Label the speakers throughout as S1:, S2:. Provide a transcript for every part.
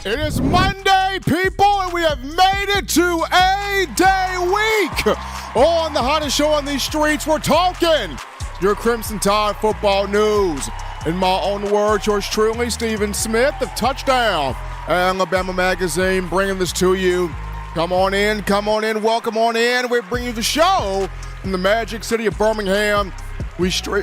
S1: It is Monday, people, and we have made it to A-Day week. On the hottest show on these streets, we're talking your Crimson Tide football news. In my own words, yours truly, Stephen Smith of Touchdown Alabama Magazine, bringing this to you. Come on in, welcome on in. We're bringing you the show from the magic city of Birmingham. We stream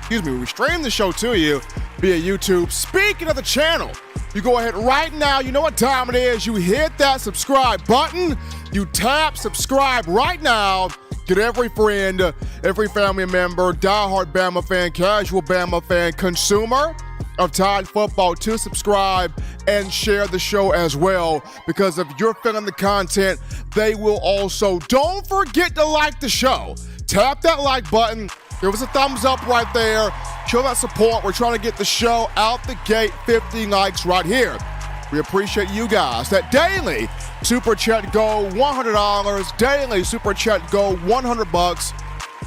S1: the show to you via YouTube. Speaking of the channel, you go ahead right now, you know what time it is. You hit that subscribe button. You tap subscribe right now. Get every friend, every family member, diehard Bama fan, casual Bama fan, consumer of Tide football to subscribe and share the show as well, because if you're feeling the content, they will also. Don't forget to like the show. Tap that like button. Give us a thumbs up right there. Show that support. We're trying to get the show out the gate 50 likes right here. We appreciate you guys. That daily Super Chat go $100. Daily Super Chat go $100.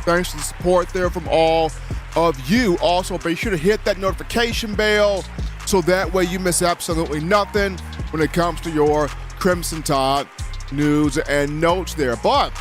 S1: Thanks to the support there from all of you. Also, be sure to hit that notification bell so that way you miss absolutely nothing when it comes to your Crimson Tide news and notes there. But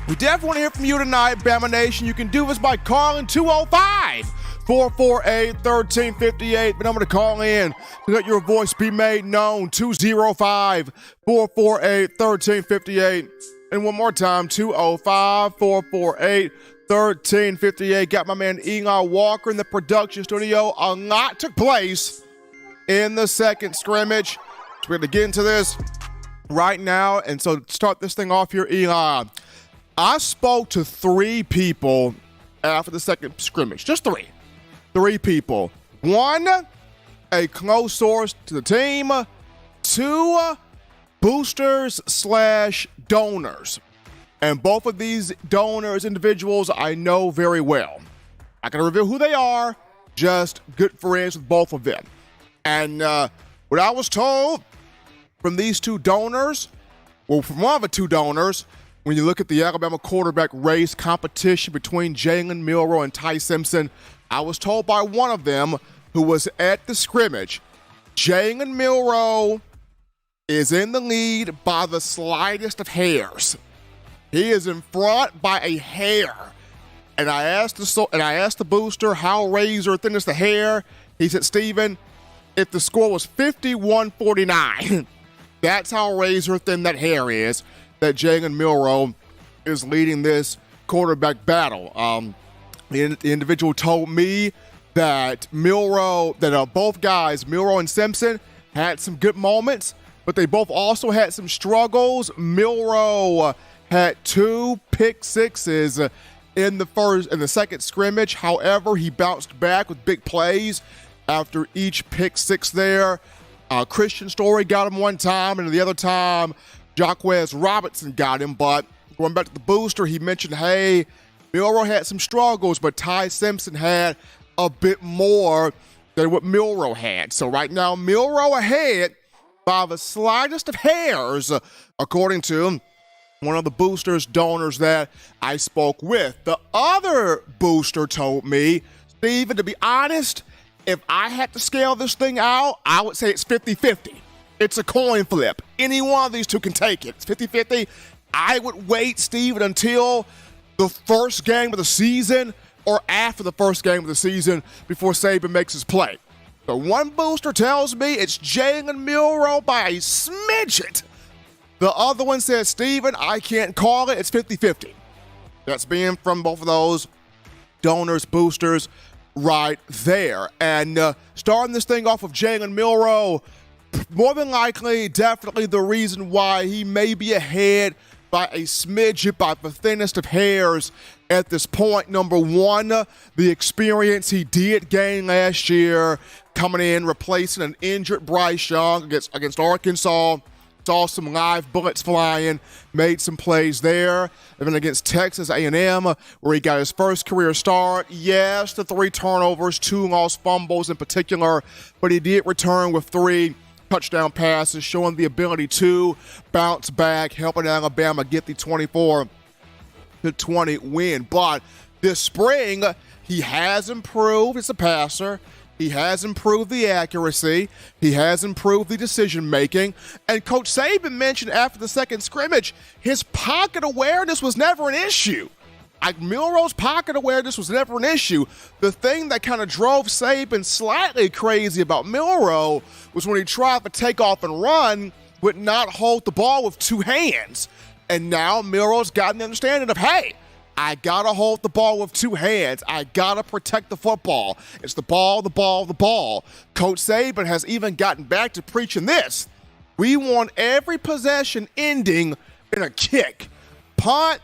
S1: we definitely want to hear from you tonight, Bama Nation. You can do this by calling 205-448-1358. The number to call in to let your voice be made known, 205-448-1358. And one more time, 205-448-1358. Got my man Eli Walker in the production studio. A lot took place in the second scrimmage. So we're going to get into this right now. And so start this thing off here, Eli. I spoke to three people after the second scrimmage. Just three. Three people. One, a close source to the team. Two, boosters/donors. And both of these donors, individuals, I know very well. I can reveal who they are, just good friends with both of them. And what I was told from these two donors, well, from one of the two donors, when you look at the Alabama quarterback race competition between Jalen Milroe and Ty Simpson, I was told by one of them who was at the scrimmage, Jalen Milroe is in the lead by the slightest of hairs. He is in front by a hair. And I asked the booster, how razor thin is the hair? He said, Steven, if the score was 51-49, that's how razor thin that hair is, that Jalen Milroe is leading this quarterback battle. The individual told me that both guys, Milroe and Simpson, had some good moments, but they both also had some struggles. Milroe had 2 pick sixes in the second scrimmage. However, he bounced back with big plays after each pick six there. Christian Story got him one time, and the other time, Jacquez Robinson got him. But going back to the booster, he mentioned, hey, Milroe had some struggles, but Ty Simpson had a bit more than what Milroe had. So right now, Milroe ahead by the slightest of hairs, according to one of the boosters, donors that I spoke with. The other booster told me, Steven, to be honest, if I had to scale this thing out, I would say it's 50-50. It's a coin flip. Any one of these two can take it. It's 50-50. I would wait, Steven, until the first game of the season or after the first game of the season before Saban makes his play. So one booster tells me it's Jalen Milroe by a smidget. The other one says, Steven, I can't call it. It's 50-50. That's being from both of those donors, boosters, right there. And starting this thing off of Jalen Milroe, more than likely, definitely the reason why he may be ahead by a smidget, by the thinnest of hairs at this point. Number one, the experience he did gain last year, coming in, replacing an injured Bryce Young against Arkansas. Saw some live bullets flying, made some plays there. And then against Texas A&M, where he got his first career start. Yes, the 3 turnovers, 2 lost fumbles in particular, but he did return with 3 touchdown passes, showing the ability to bounce back, helping Alabama get the 24-20 win. But this spring, he has improved as a passer. He has improved the accuracy. He has improved the decision-making. And Coach Saban mentioned after the second scrimmage, his pocket awareness was never an issue. Like, Milroe's pocket awareness was never an issue. The thing that kind of drove Saban slightly crazy about Milroe was when he tried to take off and run, but not hold the ball with 2 hands. And now Milroe's got an understanding of, hey, I got to hold the ball with 2 hands. I got to protect the football. It's the ball, the ball, the ball. Coach Saban has even gotten back to preaching this. We want every possession ending in a kick, punt,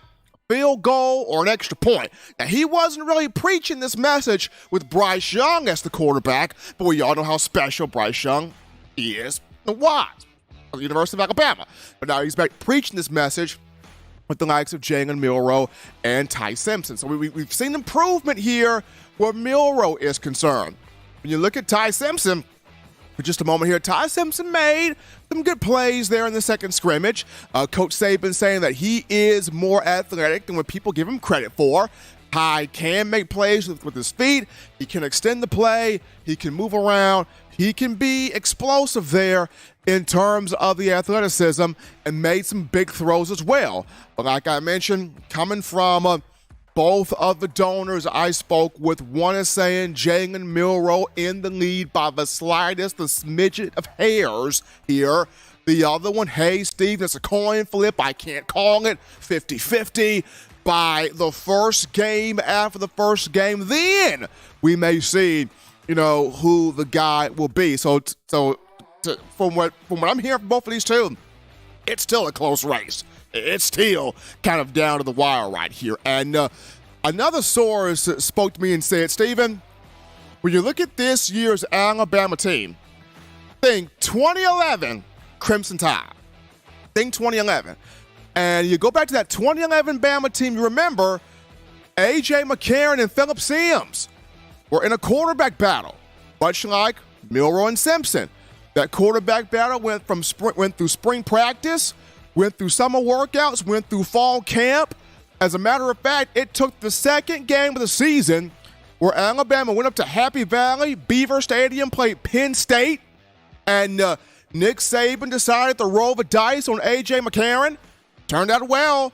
S1: field goal, or an extra point. Now, he wasn't really preaching this message with Bryce Young as the quarterback, but we all know how special Bryce Young is and was at the University of Alabama. But now he's back preaching this message with the likes of Jalen Milroe and Ty Simpson. So we've seen improvement here where Milroe is concerned. When you look at Ty Simpson, for just a moment here, Ty Simpson made some good plays there in the second scrimmage. Coach Saban saying that he is more athletic than what people give him credit for. Ty can make plays with his feet. He can extend the play. He can move around. He can be explosive there in terms of the athleticism and made some big throws as well. But like I mentioned, coming from both of the donors I spoke with, one is saying Jalen Milroe in the lead by the slightest, the smidget of hairs here. The other one, hey, Steve, it's a coin flip. I can't call it. 50-50. By the first game, after the first game, then we may see, who the guy will be. So from what I'm hearing from both of these two, it's still a close race. It's still kind of down to the wire right here. And another source spoke to me and said, Steven, when you look at this year's Alabama team, think 2011 Crimson Tide. Think 2011. And you go back to that 2011 Bama team, you remember A.J. McCarron and Phillip Sims were in a quarterback battle, much like Milroe and Simpson. That quarterback battle went through spring practice, went through summer workouts, went through fall camp. As a matter of fact, it took the second game of the season where Alabama went up to Happy Valley, Beaver Stadium, played Penn State, and Nick Saban decided to roll the dice on A.J. McCarron. Turned out well.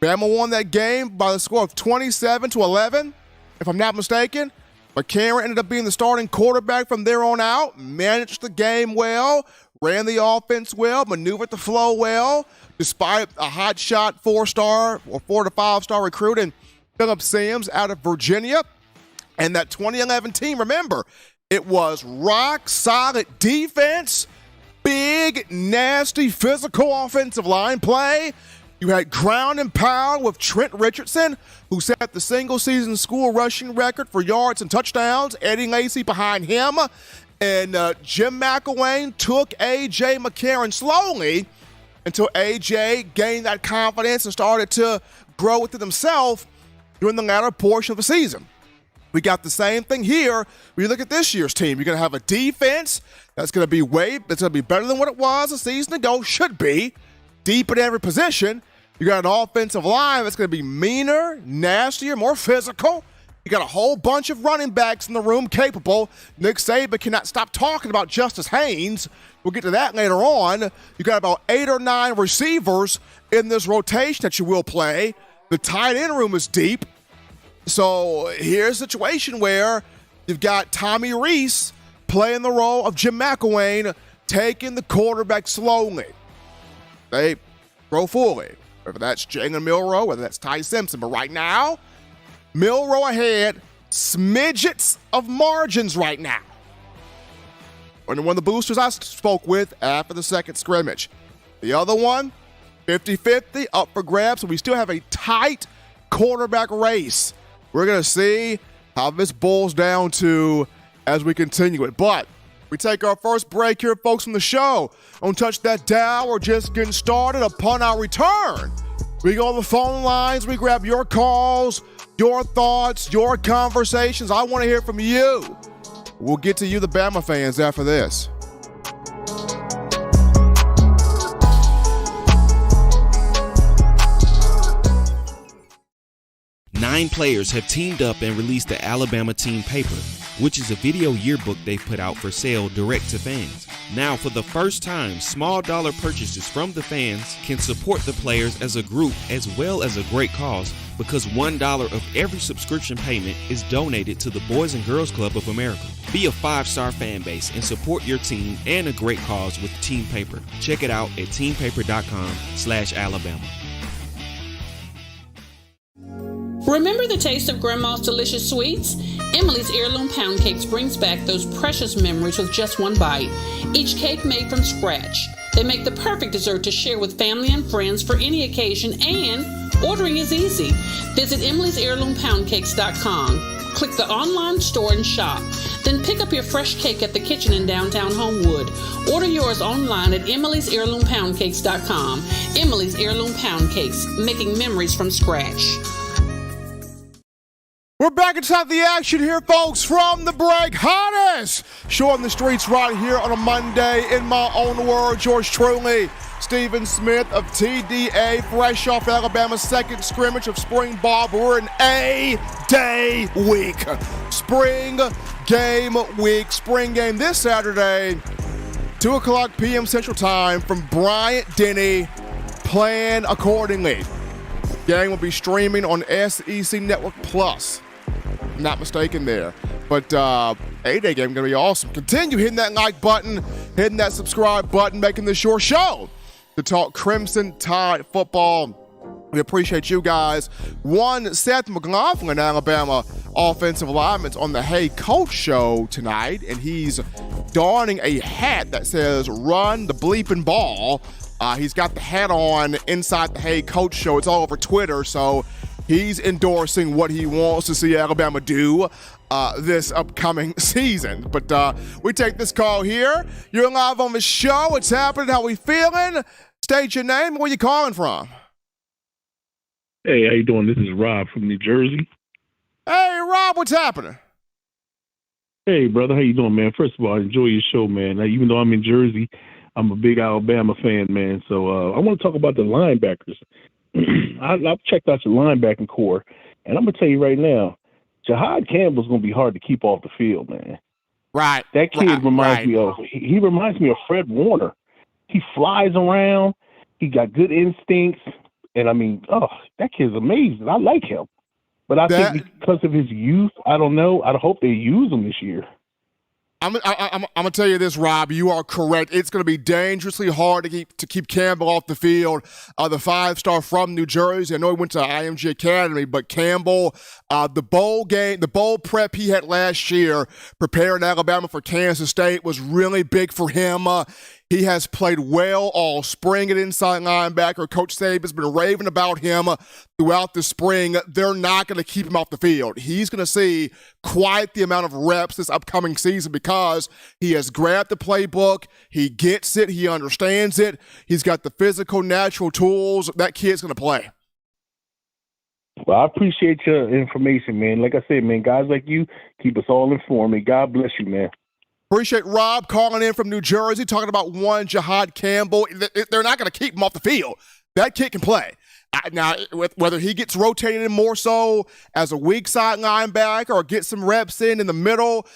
S1: Bama won that game by the score of 27-11, if I'm not mistaken. McCarron ended up being the starting quarterback from there on out, managed the game well, ran the offense well, maneuvered the flow well, despite a hotshot 4-star or 4 to 5-star recruit in Phillip Sims out of Virginia. And that 2011 team, remember, it was rock-solid defense, big, nasty, physical offensive line play, You had ground and pound with Trent Richardson, who set the single-season school rushing record for yards and touchdowns. Eddie Lacy behind him. And Jim McElwain took A.J. McCarron slowly until A.J. gained that confidence and started to grow within himself during the latter portion of the season. We got the same thing here. When you look at this year's team, you're going to have a defense that's going to be better than what it was a season ago, should be, deep at every position. You got an offensive line that's going to be meaner, nastier, more physical. You got a whole bunch of running backs in the room capable. Nick Saban cannot stop talking about Justice Haynes. We'll get to that later on. You got about 8 or 9 receivers in this rotation that you will play. The tight end room is deep. So here's a situation where you've got Tommy Rees playing the role of Jim McElwain, taking the quarterback slowly. They throw fully. Whether that's Jalen Milroe, whether that's Ty Simpson. But right now, Milroe ahead, smidgets of margins right now. And one of the boosters I spoke with after the second scrimmage. The other one, 50-50, up for grabs. So we still have a tight quarterback race. We're going to see how this boils down to as we continue it. But we take our first break here, folks, from the show. Don't touch that dial. We're just getting started. Upon our return, we go on the phone lines. We grab your calls, your thoughts, your conversations. I want to hear from you. We'll get to you, the Bama fans, after this.
S2: Nine players have teamed up and released the Alabama Team Paper, which is a video yearbook they've put out for sale direct to fans. Now, for the first time, small dollar purchases from the fans can support the players as a group as well as a great cause, because $1 of every subscription payment is donated to the Boys and Girls Club of America. Be a 5-star fan base and support your team and a great cause with Team Paper. Check it out at teampaper.com/Alabama.
S3: Remember the taste of Grandma's delicious sweets? Emily's Heirloom Pound Cakes brings back those precious memories with just one bite. Each cake made from scratch. They make the perfect dessert to share with family and friends for any occasion, and ordering is easy. Visit Emily'sHeirloomPoundCakes.com. Click the online store and shop. Then pick up your fresh cake at the kitchen in downtown Homewood. Order yours online at Emily'sHeirloomPoundCakes.com. Emily's Heirloom Pound Cakes, making memories from scratch.
S1: We're back inside the action here, folks, from the break. Hottest show on the streets right here on a Monday. In my own words, yours truly, Stephen Smith of TDA, fresh off Alabama's second scrimmage of spring ball. But we're in A-Day week. Spring game week. Spring game this Saturday, 2 o'clock p.m. Central Time from Bryant-Denny. Plan accordingly. Game will be streaming on SEC Network Plus. Not mistaken there. But A-Day game going to be awesome. Continue hitting that like button, hitting that subscribe button, making this your show to talk Crimson Tide football. We appreciate you guys. One, Seth McLaughlin, Alabama offensive lineman, on the Hey Coach show tonight, and he's donning a hat that says "Run the bleeping ball." He's got the hat on inside the Hey Coach show. It's all over Twitter, so he's endorsing what he wants to see Alabama do this upcoming season. But we take this call here. You're live on the show. What's happening? How we feeling? State your name. Where you calling from?
S4: Hey, how you doing? This is Rob from New Jersey.
S1: Hey, Rob, what's happening?
S4: Hey, brother, how you doing, man? First of all, I enjoy your show, man. Now, even though I'm in Jersey, I'm a big Alabama fan, man. So I want to talk about the linebackers. I've checked out your linebacking core, and I'm going to tell you right now, Jahad Campbell's going to be hard to keep off the field, man.
S1: Right.
S4: That kid reminds me of – he reminds me of Fred Warner. He flies around. He got good instincts. And, I mean, that kid's amazing. I like him. But I think because of his youth, I don't know. I hope they use him this year.
S1: I'm gonna tell you this, Rob. You are correct. It's gonna be dangerously hard to keep Campbell off the field. The 5-star from New Jersey. I know he went to IMG Academy, but Campbell, the bowl prep he had last year, preparing Alabama for Kansas State, was really big for him. He has played well all spring at inside linebacker. Coach Saban's been raving about him throughout the spring. They're not going to keep him off the field. He's going to see quite the amount of reps this upcoming season because he has grabbed the playbook. He gets it. He understands it. He's got the physical, natural tools. That kid's going to play.
S4: Well, I appreciate your information, man. Like I said, man, guys like you keep us all informed. And God bless you, man.
S1: Appreciate Rob calling in from New Jersey, talking about one Jahad Campbell. They're not going to keep him off the field. That kid can play. Now, whether he gets rotated in more so as a weak side linebacker or get some reps in the middle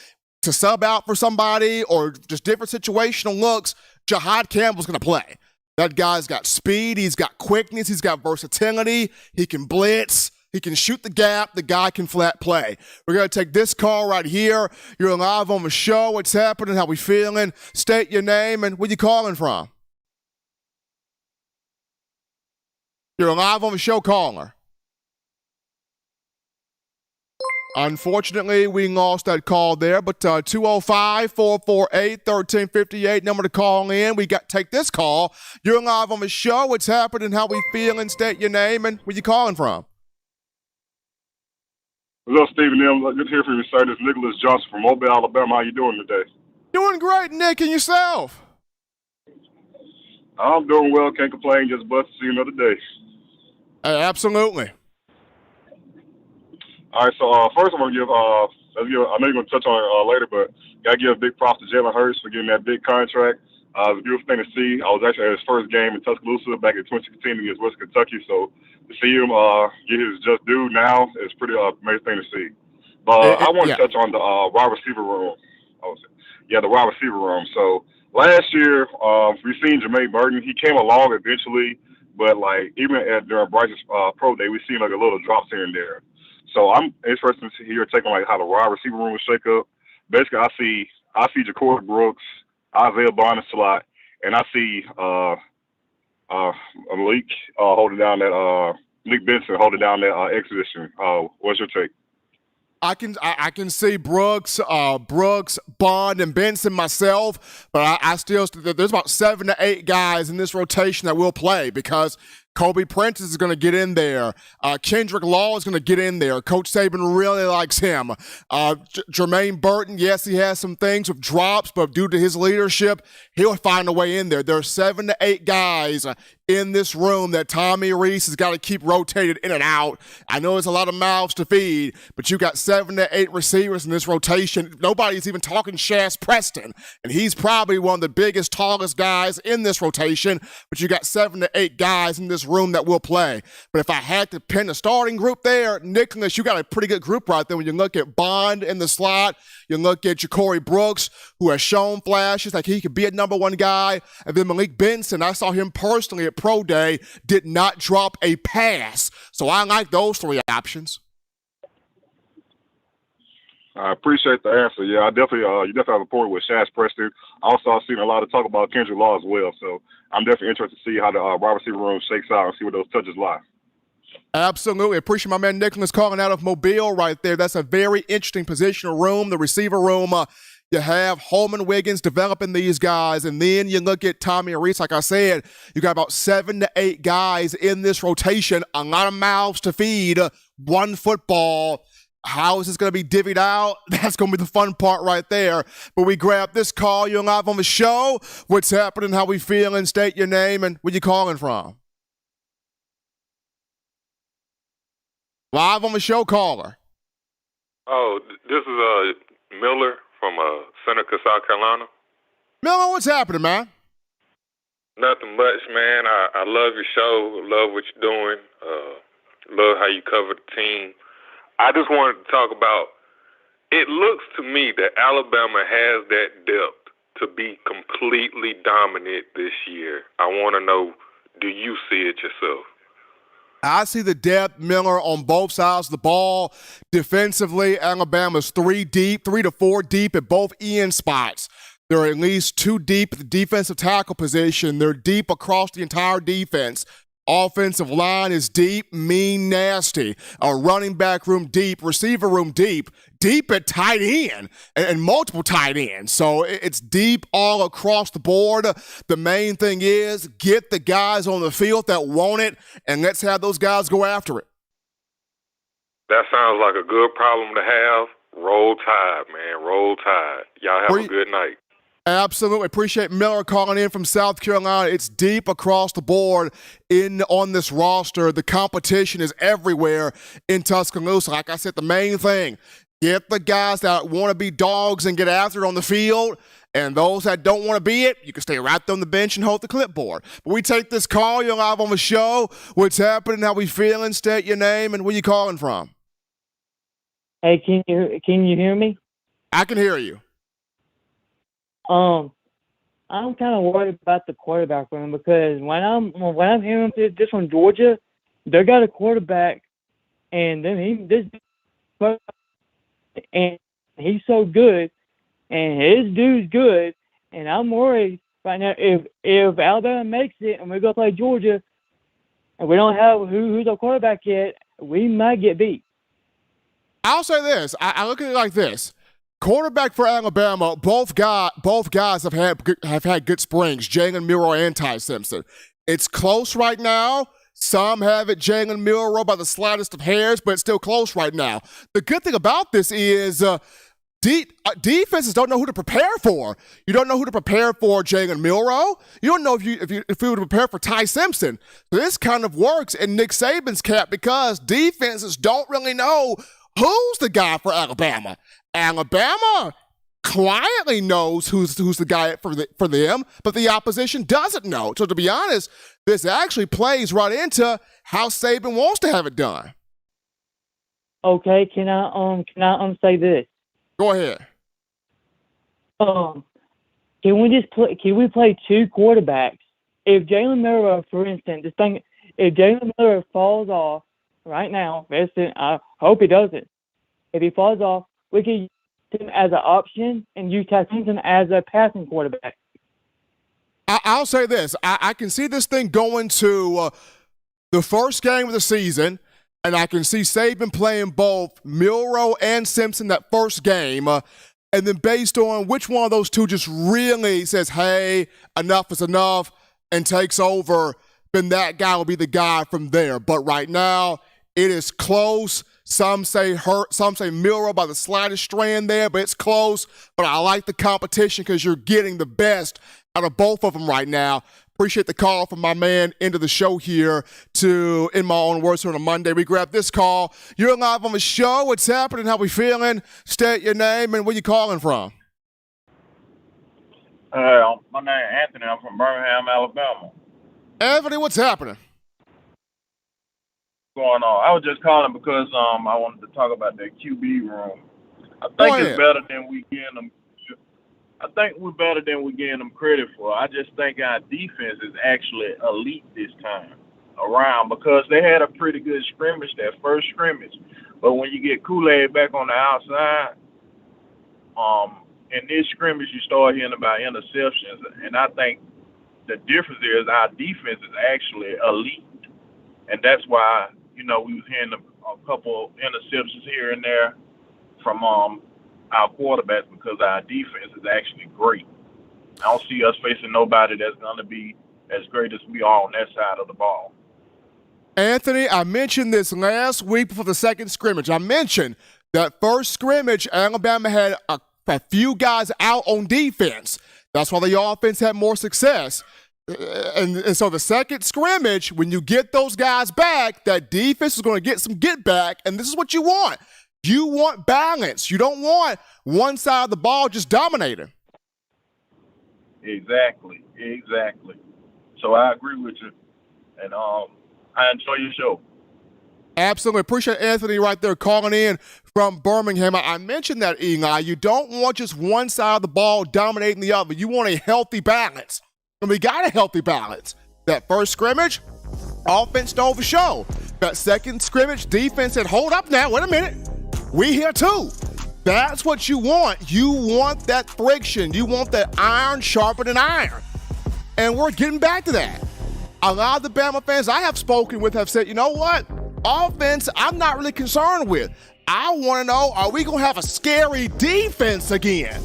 S1: to sub out for somebody or just different situational looks, Jahad Campbell's going to play. That guy's got speed. He's got quickness. He's got versatility. He can blitz. He can shoot the gap. The guy can flat play. We're going to take this call right here. You're live on the show. What's happening? How we feeling? State your name and where you calling from. You're live on the show, caller. Unfortunately, we lost that call there, but 205-448-1358, number to call in. We got take this call. You're live on the show. What's happening? How we feeling? State your name and where you calling from.
S5: Hello, Stephen M. Good to hear from you, sir. This is Nicholas Johnson from Mobile, Alabama. How you doing today?
S1: Doing great, Nick, and yourself?
S5: I'm doing well. Can't complain. Just blessed to see another day.
S1: Absolutely.
S5: All right, so first I'm going to give, I know you're going to touch on it later, but got to give a big props to Jalen Hurts for getting that big contract. It was a beautiful thing to see. I was actually at his first game in Tuscaloosa back in 2016 against West Kentucky, so to see him get his just due now is pretty amazing thing to see. But I want to touch on the wide receiver room. The wide receiver room. So last year, we've seen Jermaine Burton. He came along eventually, but like even during Bryce's pro day, we've seen like a little drops here and there. So I'm interested to hear your take on like how the wide receiver room will shake up. Basically, I see Ja'Cory Brooks, Isaiah Bond in the slot, and I see Malik holding down that Malik Benson holding down that X position. What's your take?
S1: I can see Brooks, Bond, and Benson myself, but I still there's about 7 to 8 guys in this rotation that will play because Kobe Prentice is going to get in there. Kendrick Law is going to get in there. Coach Saban really likes him. Jermaine Burton, yes, he has some things with drops, but due to his leadership, he'll find a way in there. There are 7 to 8 guys in this room that Tommy Reese has got to keep rotated in and out. I know it's a lot of mouths to feed, but you got 7 to 8 receivers in this rotation. Nobody's even talking Shaz Preston, and he's probably one of the biggest, tallest guys in this rotation, but you got 7 to 8 guys in this room that will play. But if I had to pin a starting group there, Nicholas, you got a pretty good group right there. When you look at Bond in the slot, you look at Ja'Cory Brooks, who has shown flashes like he could be a number 1 guy, and then Malik Benson, I saw him personally at Pro Day, did not drop a pass. So I like those 3 options.
S5: I appreciate the answer. Yeah, I definitely, you definitely have a point with Shaz Preston. Also, I've seen a lot of talk about Kendrick Law as well. So I'm definitely interested to see how the wide receiver room shakes out and see where those touches lie.
S1: Absolutely. Appreciate my man Nicholas calling out of Mobile right there. That's a very interesting positional room, the receiver room. You have Holman Wiggins developing these guys, and then you look at Tommy Reese. Like I said, you got about 7 to 8 guys in this rotation, a lot of mouths to feed, one football. How is this going to be divvied out? That's going to be the fun part right there. But we grab this call. You're live on the show. What's happening? How we feeling? State your name and where you calling from. Live on the show, caller.
S6: Oh, this is Miller from Seneca, South Carolina.
S1: Miller, what's happening, man?
S6: Nothing much, man. I love your show. Love what you're doing. Love how you cover the team. I just wanted to talk about, it looks to me that Alabama has that depth to be completely dominant this year. I want to know, do you see it yourself?
S1: I see the depth, Miller, on both sides of the ball. Defensively, Alabama's 3 to 4 deep at both end spots. They're at least 2 deep at the defensive tackle position. They're deep across the entire defense. Offensive line is deep, mean, nasty. A running back room deep, receiver room deep. deep at tight end and multiple tight ends. So it's deep all across the board. The main thing is get the guys on the field that want it, and let's have those guys go after it.
S6: That sounds like a good problem to have. Roll Tide, man. Roll Tide. Y'all have a good night.
S1: Absolutely. Appreciate Miller calling in from South Carolina. It's deep across the board on this roster. The competition is everywhere in Tuscaloosa. Like I said, the main thing, get the guys that want to be dogs and get after it on the field, and those that don't want to be it, you can stay right there on the bench and hold the clipboard. But we take this call. You're live on the show. What's happening? How we feeling? State your name and where you calling from.
S7: Hey, can you hear me?
S1: I can hear you.
S7: I'm kind of worried about the quarterback room because when I'm hearing this from Georgia, they got a quarterback, and then he's so good, and his dude's good, and I'm worried right now if Alabama makes it and we go play Georgia, and we don't have who's our quarterback yet, we might get beat.
S1: I'll say this. I look at it like this. Quarterback for Alabama, both guys have had good springs, Jalen Milroe and Ty Simpson. It's close right now. Some have it Jalen Milroe by the slightest of hairs, but it's still close right now. The good thing about this is defenses don't know who to prepare for. You don't know who to prepare for Jalen Milroe. You don't know if you were to prepare for Ty Simpson. So this kind of works in Nick Saban's cap because defenses don't really know who's the guy for Alabama. Alabama quietly knows who's the guy for them, but the opposition doesn't know. So to be honest, this actually plays right into how Saban wants to have it done.
S7: Okay, can I say this?
S1: Go ahead.
S7: Can we play two quarterbacks? If Jalen Milroe, for instance, if Jalen Milroe falls off right now, I hope he doesn't. If he falls off, we can use him as an option and use Ty Simpson as a passing quarterback.
S1: I'll say this. I can see this thing going to the first game of the season, and I can see Saban playing both Milroe and Simpson that first game, and then based on which one of those two just really says, hey, enough is enough, and takes over, then that guy will be the guy from there. But right now, it is close. Some say Hurts, some say Milroe by the slightest strand there, but it's close. But I like the competition because you're getting the best out of both of them right now. Appreciate the call from my man into the show here to In My Own Words on a Monday. We grab this call. You're live on the show. What's happening? How we feeling? State your name and where you calling from.
S8: My name is Anthony. I'm from Birmingham, Alabama.
S1: Anthony, what's happening?
S8: Going on? I was just calling because I wanted to talk about that QB room. I think it's better than we getting them. I think we're better than we're getting them credit for. I just think our defense is actually elite this time around because they had a pretty good scrimmage, that first scrimmage. But when you get Kool-Aid back on the outside, in this scrimmage you start hearing about interceptions, and I think the difference is our defense is actually elite, and that's why we was hearing a couple interceptions here and there from our quarterbacks because our defense is actually great. I don't see us facing nobody that's going to be as great as we are on that side of the ball.
S1: Anthony, I mentioned this last week before the second scrimmage. I mentioned that first scrimmage, Alabama had a few guys out on defense. That's why the offense had more success. And so the second scrimmage, when you get those guys back, that defense is going to get some get back, and this is what you want. You want balance. You don't want one side of the ball just dominating.
S8: Exactly. So I agree with you, and I enjoy your show.
S1: Absolutely. Appreciate Anthony right there calling in from Birmingham. I mentioned that, Eli. You don't want just one side of the ball dominating the other. You want a healthy balance. And we got a healthy balance. That first scrimmage, offense stole the show. That second scrimmage, defense said, hold up now, wait a minute. We here too. That's what you want. You want that friction. You want that iron sharpening iron. And we're getting back to that. A lot of the Bama fans I have spoken with have said, you know what? Offense, I'm not really concerned with. I want to know, are we going to have a scary defense again?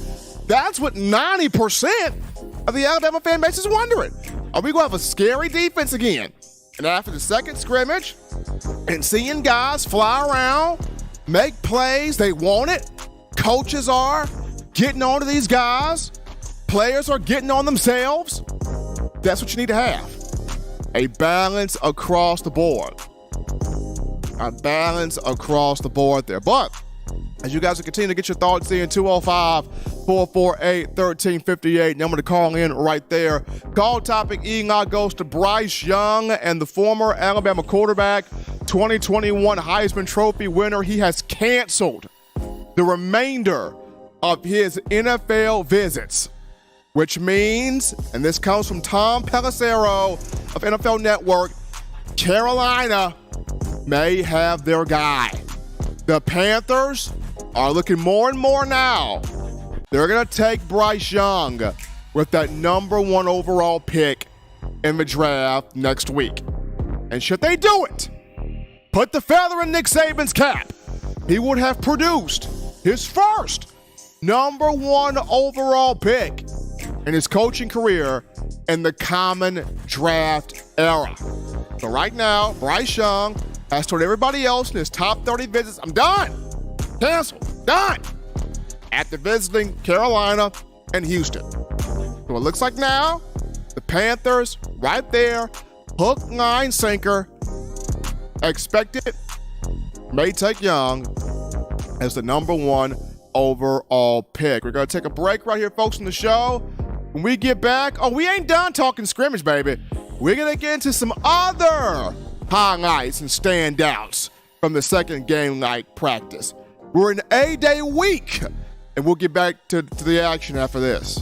S1: That's what 90% of the Alabama fan base is wondering. Are we going to have a scary defense again? And after the second scrimmage and seeing guys fly around, make plays, they want it. Coaches are getting on to these guys. Players are getting on themselves. That's what you need to have. A balance across the board. A balance across the board there. But as you guys will continue to get your thoughts in, 205-448-1358. Number to call in right there. Call topic ENOT goes to Bryce Young and the former Alabama quarterback, 2021 Heisman Trophy winner. He has canceled the remainder of his NFL visits, which means, and this comes from Tom Pelissero of NFL Network, Carolina may have their guy. The Panthers are looking more and more now. They're going to take Bryce Young with that number 1 overall pick in the draft next week. And should they do it, put the feather in Nick Saban's cap. He would have produced his first number 1 overall pick in his coaching career in the common draft era. So right now, Bryce Young has told everybody else in his top 30 visits, I'm done. Canceled. Done. After visiting Carolina and Houston. So it looks like now, the Panthers right there, hook, line, sinker, expected, may take Young as the number 1 overall pick. We're going to take a break right here, folks, in the show. When we get back, we ain't done talking scrimmage, baby. We're going to get into some other highlights and standouts from the second game night practice. We're in A-Day week, and we'll get back to the action after this.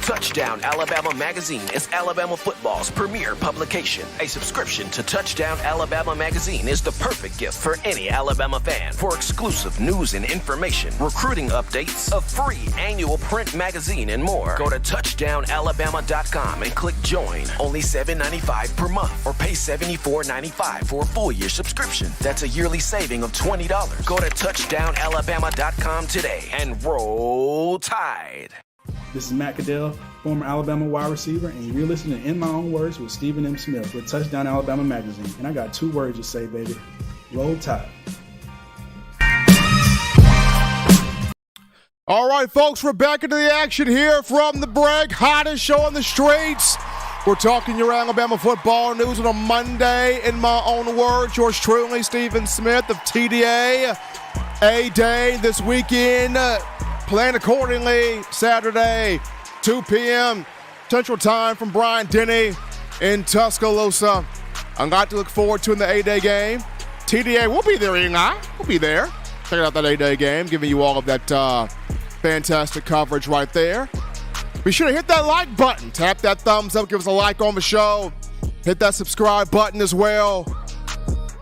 S9: Touchdown Alabama Magazine is Alabama football's premier publication. A subscription to Touchdown Alabama Magazine is the perfect gift for any Alabama fan. For exclusive news and information, recruiting updates, a free annual print magazine, and more, go to touchdownalabama.com and click join. Only $7.95 per month, or pay $74.95 for a full year subscription. That's a yearly saving of $20. Go to touchdownalabama.com today and roll Tide.
S10: This is Matt Caddell, former Alabama wide receiver, and you're listening to In My Own Words with Stephen M. Smith with Touchdown Alabama Magazine. And I got 2 words to say, baby. Roll Tide.
S1: All right, folks, we're back into the action here from the break. Hottest show on the streets. We're talking your Alabama football news on a Monday. In my own words, yours truly, Stephen Smith of TDA. A-Day this weekend. Plan accordingly, Saturday, 2 p.m. Central Time from Bryant Denny in Tuscaloosa. A lot to look forward to in the A-Day game. TDA, we'll be there, Eli. We'll be there. Check out that A-Day game, giving you all of that fantastic coverage right there. Be sure to hit that like button. Tap that thumbs up. Give us a like on the show. Hit that subscribe button as well.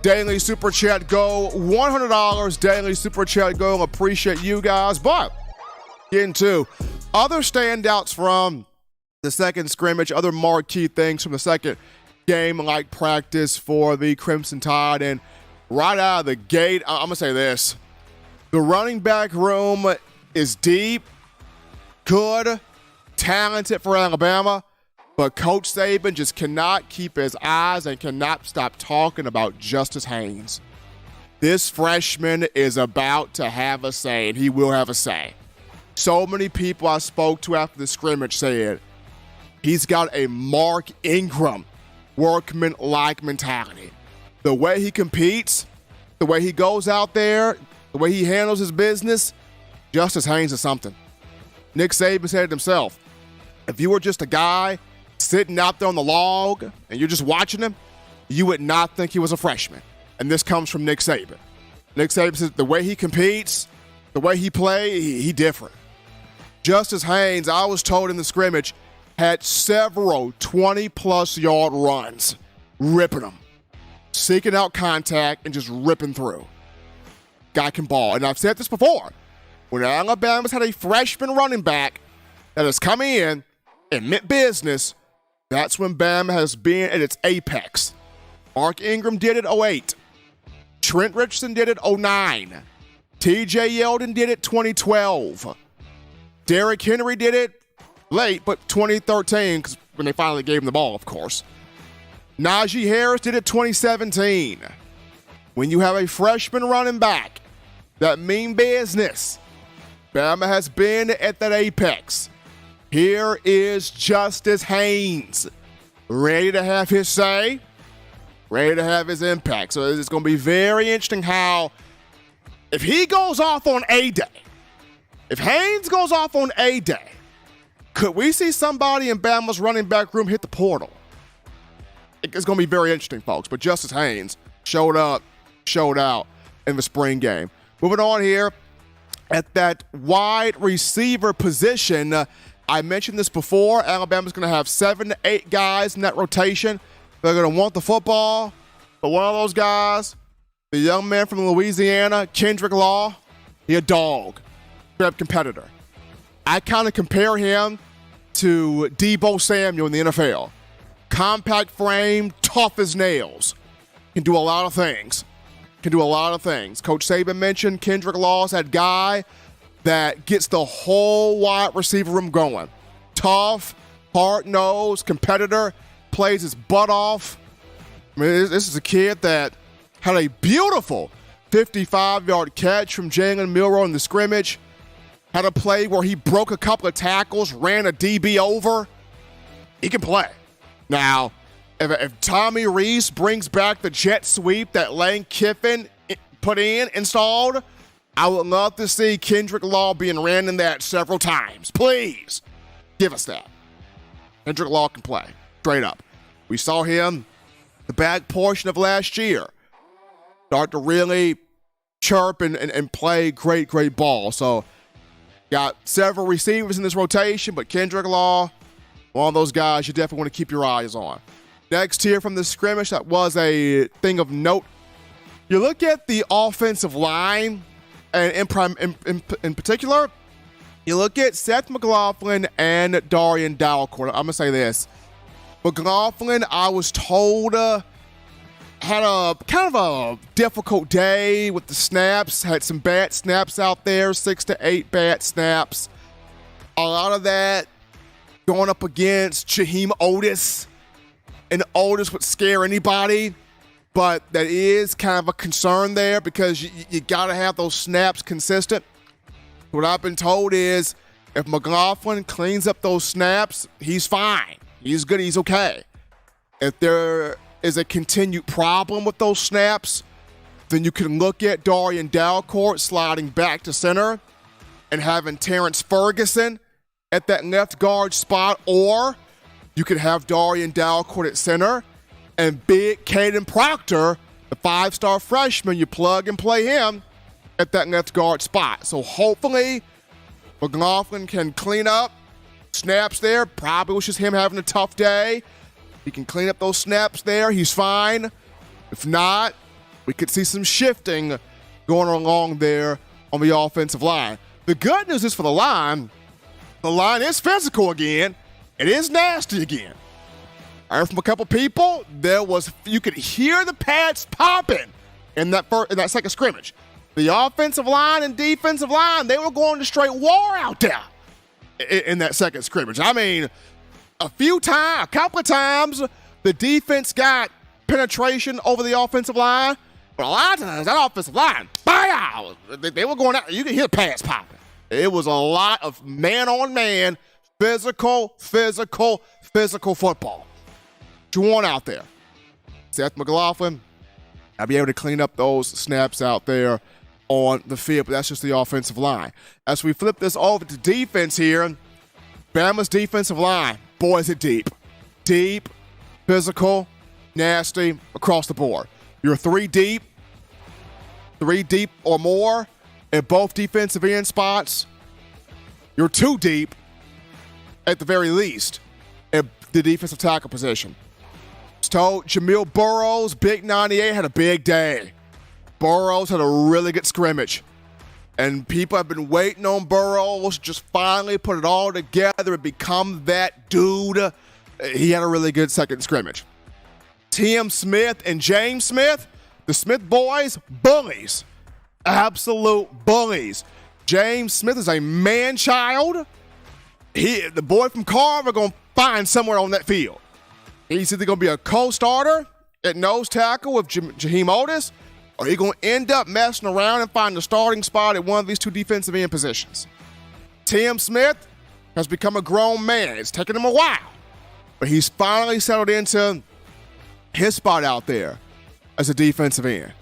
S1: Daily Super Chat Go. $100 Daily Super Chat Go. Appreciate you guys. But get into other standouts from the second scrimmage, other marquee things from the second game-like practice for the Crimson Tide. And right out of the gate, I'm going to say this. The running back room is deep, good, talented for Alabama, but Coach Saban just cannot keep his eyes and cannot stop talking about Justice Haynes. This freshman is about to have a say, and he will have a say. So many people I spoke to after the scrimmage said he's got a Mark Ingram workman-like mentality. The way he competes, the way he goes out there, the way he handles his business, Justice Haynes is something. Nick Saban said it himself. If you were just a guy sitting out there on the log and you're just watching him, you would not think he was a freshman. And this comes from Nick Saban. Nick Saban says the way he competes, the way he plays, he different. Justice Haynes, I was told in the scrimmage, had several 20-plus yard runs, ripping them, seeking out contact, and just ripping through. Guy can ball. And I've said this before. When Alabama's had a freshman running back that has come in and meant business, That's when Bama has been at its apex. Mark Ingram did it 08. Trent Richardson did it 09. TJ Yeldon did it 2012. Derrick Henry did it late, but 2013, because when they finally gave him the ball, of course. Najee Harris did it 2017. When you have a freshman running back that mean business, Bama has been at that apex. Here is Justice Haynes, ready to have his say, ready to have his impact. So it's going to be very interesting how, if he goes off on A-Day, if Haynes goes off on A-Day, could we see somebody in Bama's running back room hit the portal? It's going to be very interesting, folks. But Justice Haynes showed up, showed out in the spring game. Moving on here, at that wide receiver position, I mentioned this before. Alabama's going to have 7 to 8 guys in that rotation. They're going to want the football. But one of those guys, the young man from Louisiana, Kendrick Law, he a dog, straight-up competitor. I kind of compare him to Deebo Samuel in the NFL. Compact frame, tough as nails. Can do a lot of things. Coach Saban mentioned Kendrick Law's that guy that gets the whole wide receiver room going. Tough, hard-nosed, competitor, plays his butt off. I mean, this is a kid that had a beautiful 55-yard catch from Jalen Milroe in the scrimmage. Had a play where he broke a couple of tackles, ran a DB over. He can play. Now, if Tommy Rees brings back the jet sweep that Lane Kiffin installed, I would love to see Kendrick Law being ran in that several times. Please, give us that. Kendrick Law can play, straight up. We saw him the back portion of last year start to really chirp and play great ball. So, got several receivers in this rotation, but Kendrick Law, one of those guys you definitely want to keep your eyes on. Next here from the scrimmage, that was a thing of note. You look at the offensive line, and in particular, you look at Seth McLaughlin and Darian Dalcourt. I'm going to say this. McLaughlin, I was told, had a kind of a difficult day with the snaps, had some bad snaps out there, 6 to 8 bad snaps. A lot of that going up against Shaheem Otis, and Otis would scare anybody, but that is kind of a concern there because you got to have those snaps consistent. What I've been told is if McLaughlin cleans up those snaps, he's fine. He's good. He's okay. If there is a continued problem with those snaps, then you can look at Darian Dalcourt sliding back to center and having Terrence Ferguson at that left guard spot, or you could have Darian Dalcourt at center and big Caden Proctor, the 5-star freshman, you plug and play him at that left guard spot. So hopefully McLaughlin can clean up snaps there. Probably was just him having a tough day. He can clean up those snaps there. He's fine. If not, we could see some shifting going along there on the offensive line. The good news is for the line is physical again. It is nasty again. I heard from a couple people, you could hear the pads popping in that second scrimmage. The offensive line and defensive line, they were going to straight war out there in that second scrimmage. I mean, a couple of times, the defense got penetration over the offensive line, but a lot of times that offensive line, bam, they were going out. You could hear the pads popping. It was a lot of man-on-man, physical football. What you want out there? Seth McLaughlin, I'll be able to clean up those snaps out there on the field, but that's just the offensive line. As we flip this over to defense here, Bama's defensive line, boy, is it deep. Deep, physical, nasty, across the board. You're 3 deep or more at both defensive end spots. You're 2 deep at the very least at the defensive tackle position. It's told Jamil Burroughs, big 98, had a big day. Burroughs had a really good scrimmage. And people have been waiting on Burroughs to just finally put it all together and become that dude he had a really good second scrimmage. Tim Smith and James Smith, the Smith boys, bullies. Absolute bullies. James Smith is a man-child. The boy from Carver going to find somewhere on that field. He's either going to be a co-starter at nose tackle with Jaheim Otis, or he's going to end up messing around and find the starting spot at one of these two defensive end positions. Tim Smith has become a grown man. It's taken him a while, but he's finally settled into his spot out there as a defensive end.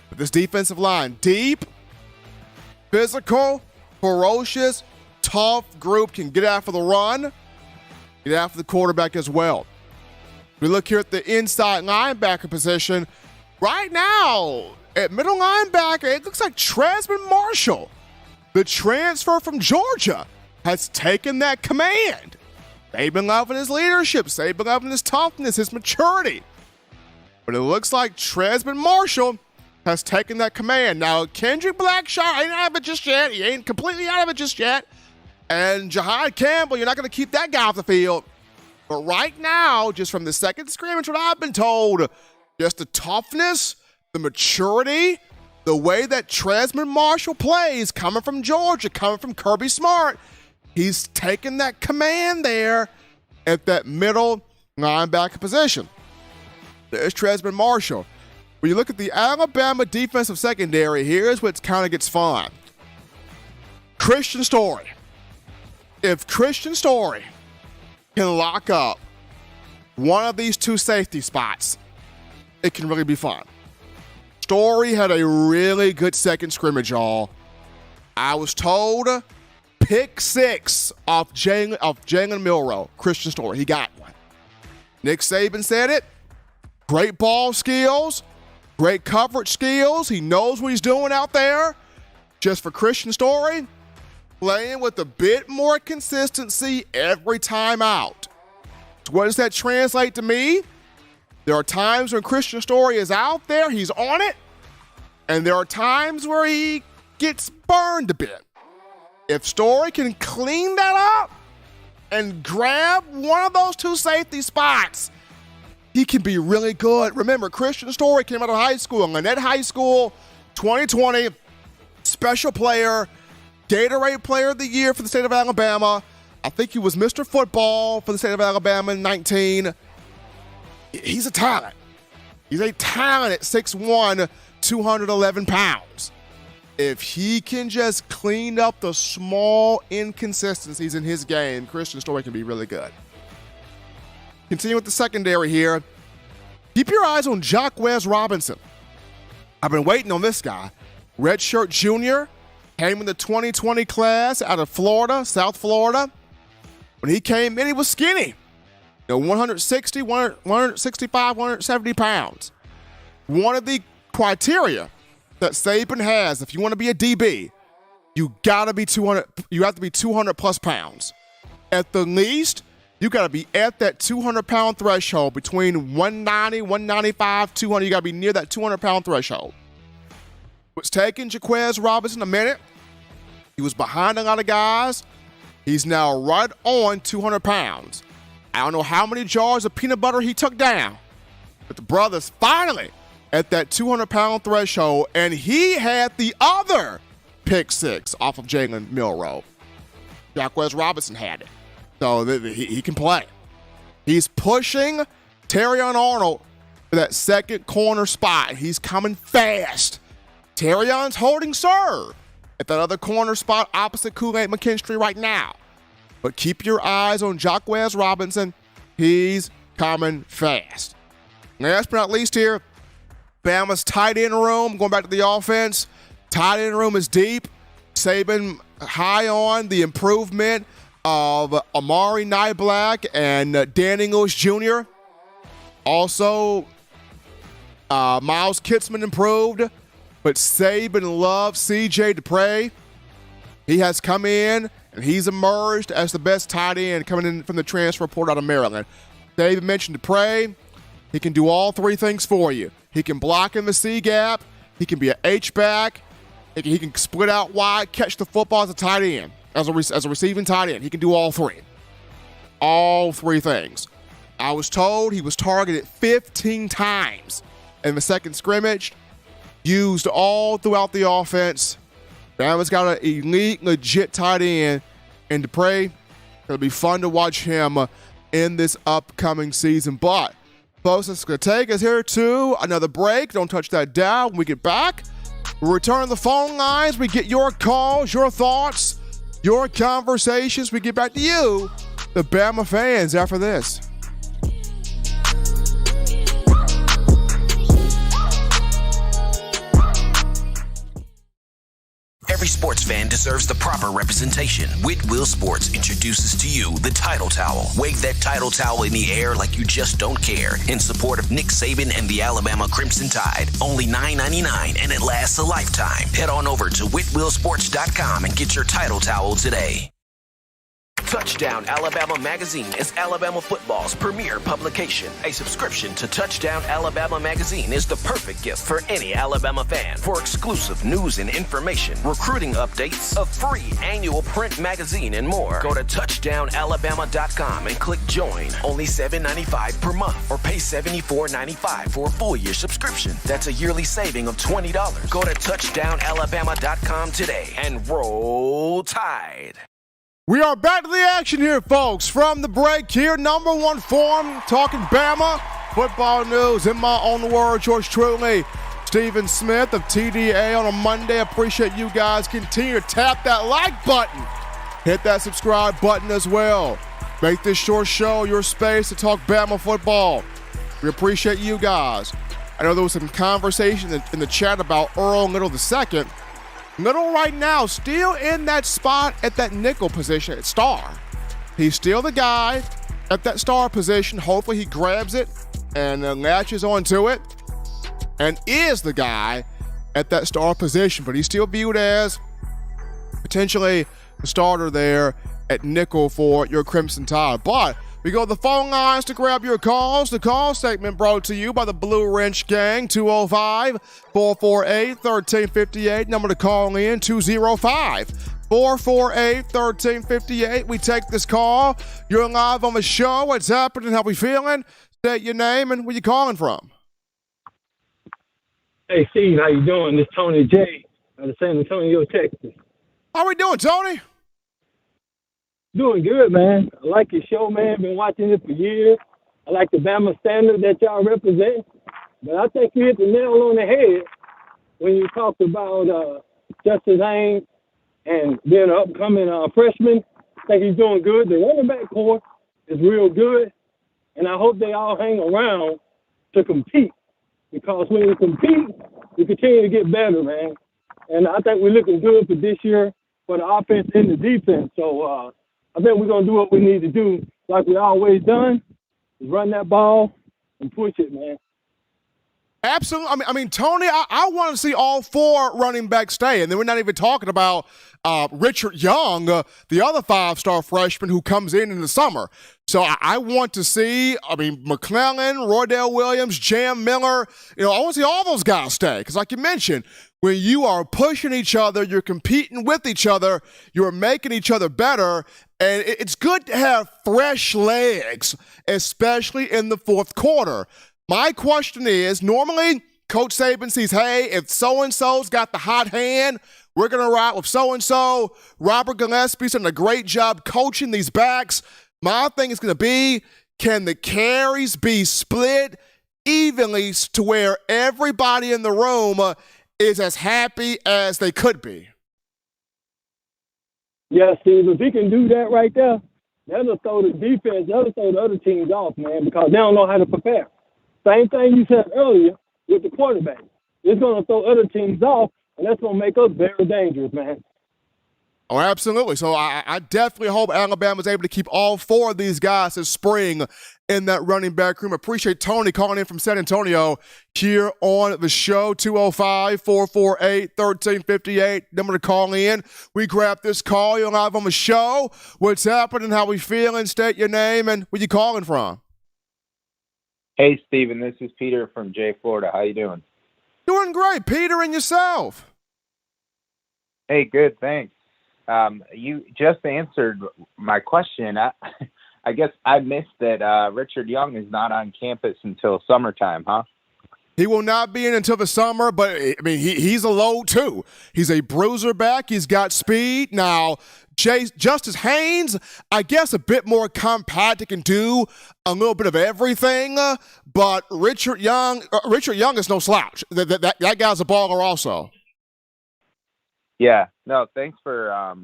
S1: But this defensive line, deep, physical, ferocious, tough group, can get after the run, get after the quarterback as well. We look here at the inside linebacker position. Right now, at middle linebacker, it looks like Tresman Marshall, the transfer from Georgia, has taken that command. They've been loving his leadership. They've been loving his toughness, his maturity. But it looks like Tresman Marshall has taken that command. Now, Kendrick Blackshaw ain't out of it just yet. He ain't completely out of it just yet. And Jahad Campbell, you're not going to keep that guy off the field. But right now, just from the second scrimmage, what I've been told, just the toughness, the maturity, the way that Tresman Marshall plays, coming from Georgia, coming from Kirby Smart, he's taken that command there at that middle linebacker position. There's Tresman Marshall. When you look at the Alabama defensive secondary, here's what kind of gets fun. Christian Story. If Christian Story can lock up one of these two safety spots, it can really be fun. Story had a really good second scrimmage, y'all. I was told pick 6 off Jalen Milroe, Christian Story. He got one. Nick Saban said it. Great ball skills, great coverage skills. He knows what he's doing out there. Just for Christian Story, playing with a bit more consistency every time out. So what does that translate to me? There are times when Christian Story is out there, he's on it, and there are times where he gets burned a bit. If Story can clean that up and grab one of those two safety spots, he can be really good. Remember, Christian Story came out of high school, Lynette High School, 2020, special player, Gatorade Player of the Year for the state of Alabama. I think he was Mr. Football for the state of Alabama in 19. He's a talent. He's a talent at 6'1", 211 pounds. If he can just clean up the small inconsistencies in his game, Christian Story can be really good. Continue with the secondary here. Keep your eyes on Jacquez Robinson. I've been waiting on this guy. Redshirt junior, came in the 2020 class out of Florida, South Florida. When he came in, he was skinny. 160, 165, 170 pounds. One of the criteria that Saban has, if you want to be a DB, you got to be 200. You have to be 200 plus pounds. At the least, you got to be at that 200-pound threshold. Between 190, 195, 200, you got to be near that 200-pound threshold. It's taking Jacquez Robinson a minute. He was behind a lot of guys. He's now right on 200 pounds. I don't know how many jars of peanut butter he took down, but the brother's finally at that 200-pound threshold, and he had the other pick 6 off of Jalen Milroe. Jacquez Robinson had it. So he can play. He's pushing Terrion Arnold for that second corner spot. He's coming fast. Terrion's holding serve at that other corner spot opposite Kool-Aid McKinstry right now. But keep your eyes on Jacquez Robinson. He's coming fast. Last but not least here, Bama's tight end room, going back to the offense. Tight end room is deep. Saban high on the improvement of Amari Nyblack and Dan English Jr. Also, Miles Kitzman improved, but Saban loves C.J. Dupre. He has come in, and he's emerged as the best tight end coming in from the transfer portal out of Maryland. Saban mentioned Dupre. He can do all three things for you. He can block in the C gap. He can be an H-back. He can split out wide, catch the football as a tight end, as a receiving tight end. He can do all three. All three things. I was told he was targeted 15 times in the second scrimmage, used all throughout the offense. Bama's got an elite, legit tight end, and to pray it'll be fun to watch him in this upcoming season. But, folks, it's going to take us here to another break. Don't touch that dial. When we get back, we'll return to the phone lines. We get your calls, your thoughts, your conversations. We get back to you, the Bama fans, after this.
S9: Every sports fan deserves the proper representation. Whitwell Sports introduces to you the Title Towel. Wave that Title Towel in the air like you just don't care. In support of Nick Saban and the Alabama Crimson Tide. Only $9.99 and it lasts a lifetime. Head on over to whitwellsports.com and get your Title Towel today. Touchdown Alabama Magazine is Alabama football's premier publication. A subscription to Touchdown Alabama Magazine is the perfect gift for any Alabama fan. For exclusive news and information, recruiting updates, a free annual print magazine, and more, go to touchdownalabama.com and click join. Only $7.95 per month, or pay $74.95 for a full year subscription. That's a yearly saving of $20. Go to touchdownalabama.com today and roll Tide.
S1: We are back to the action here, folks. From the break here, number one form, talking Bama football news. In my own words, yours truly, Stephen Smith of TDA on a Monday. Appreciate you guys. Continue to tap that like button. Hit that subscribe button as well. Make this your show, your space to talk Bama football. We appreciate you guys. I know there was some conversation in the chat about Earl Little II. Little right now still in that spot at that nickel position at star. He's still the guy at that star position. Hopefully he grabs it and latches onto it and is the guy at that star position. But he's still viewed as potentially the starter there at nickel for your Crimson Tide. But we go to the phone lines to grab your calls. The call segment brought to you by the Blue Wrench Gang, 205-448-1358. Number to call in, 205-448-1358. We take this call. You're live on the show. What's happening? How we feeling? State your name and where you calling from.
S11: Hey, Steve, how you doing? This is Tony J. out of San Antonio, Texas.
S1: How we doing, Tony?
S11: Doing good, man. I like your show, man. Been watching it for years. I like the Bama standard that y'all represent. But I think you hit the nail on the head when you talked about Justice Haynes and being an upcoming freshman. I think he's doing good. The running back core is real good. And I hope they all hang around to compete. Because when you compete, you continue to get better, man. And I think we're looking good for this year for the offense and the defense. So, I think we're going to do what we need to do, like we always done, is run that ball and push it, man.
S1: Absolutely. I mean, Tony, I want to see all four running backs stay. And then we're not even talking about Richard Young, the other five-star freshman who comes in the summer. So I want to see, McClellan, Roydell Williams, Jam Miller. I want to see all those guys stay. Because like you mentioned, when you are pushing each other, you're competing with each other, you're making each other better, and it's good to have fresh legs, especially in the fourth quarter. My question is, normally Coach Saban sees, hey, if so-and-so's got the hot hand, we're going to ride with so-and-so. Robert Gillespie's done a great job coaching these backs. My thing is going to be, can the carries be split evenly to where everybody in the room is as happy as they could be?
S11: Yeah, Steve, if he can do that right there, that'll throw the defense, that'll throw the other teams off, man, because they don't know how to prepare. Same thing you said earlier with the quarterback. It's going to throw other teams off, and that's going to make us very dangerous, man.
S1: Oh, absolutely. So I definitely hope Alabama's able to keep all four of these guys this spring in that running back room. Appreciate Tony calling in from San Antonio here on the show, 205-448-1358. Number to call in. We grab this call. You're live on the show. What's happening? How we feeling? State your name and where you calling from.
S12: Hey, Steven. This is Peter from Jay, Florida. How you doing?
S1: Doing great, Peter, and yourself.
S12: Hey, good. Thanks. You just answered my question. I I guess I missed that Richard Young is not on campus until summertime, huh?
S1: He will not be in until the summer, but I mean, he's a load too. He's a bruiser back. He's got speed. Now, Justice Haynes, I guess a bit more compact. He can do a little bit of everything, but Richard Young is no slouch. That guy's a baller also.
S12: Yeah, no, thanks for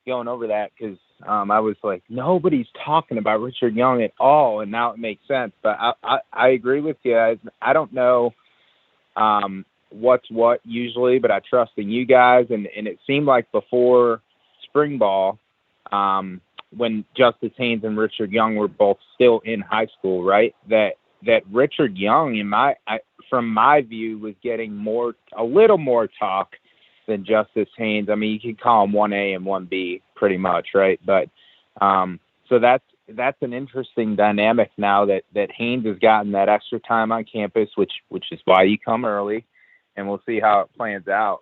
S12: going over that, because I was like, nobody's talking about Richard Young at all, and now it makes sense. But I agree with you. I don't know what's what usually, but I trust in you guys. And it seemed like before spring ball, when Justice Haynes and Richard Young were both still in high school, right, that Richard Young, from my view, was getting a little more talk than Justice Haynes. I mean, you could call him 1A and 1B pretty much, right? But so that's an interesting dynamic now that Haynes has gotten that extra time on campus, which is why you come early, and we'll see how it plans out.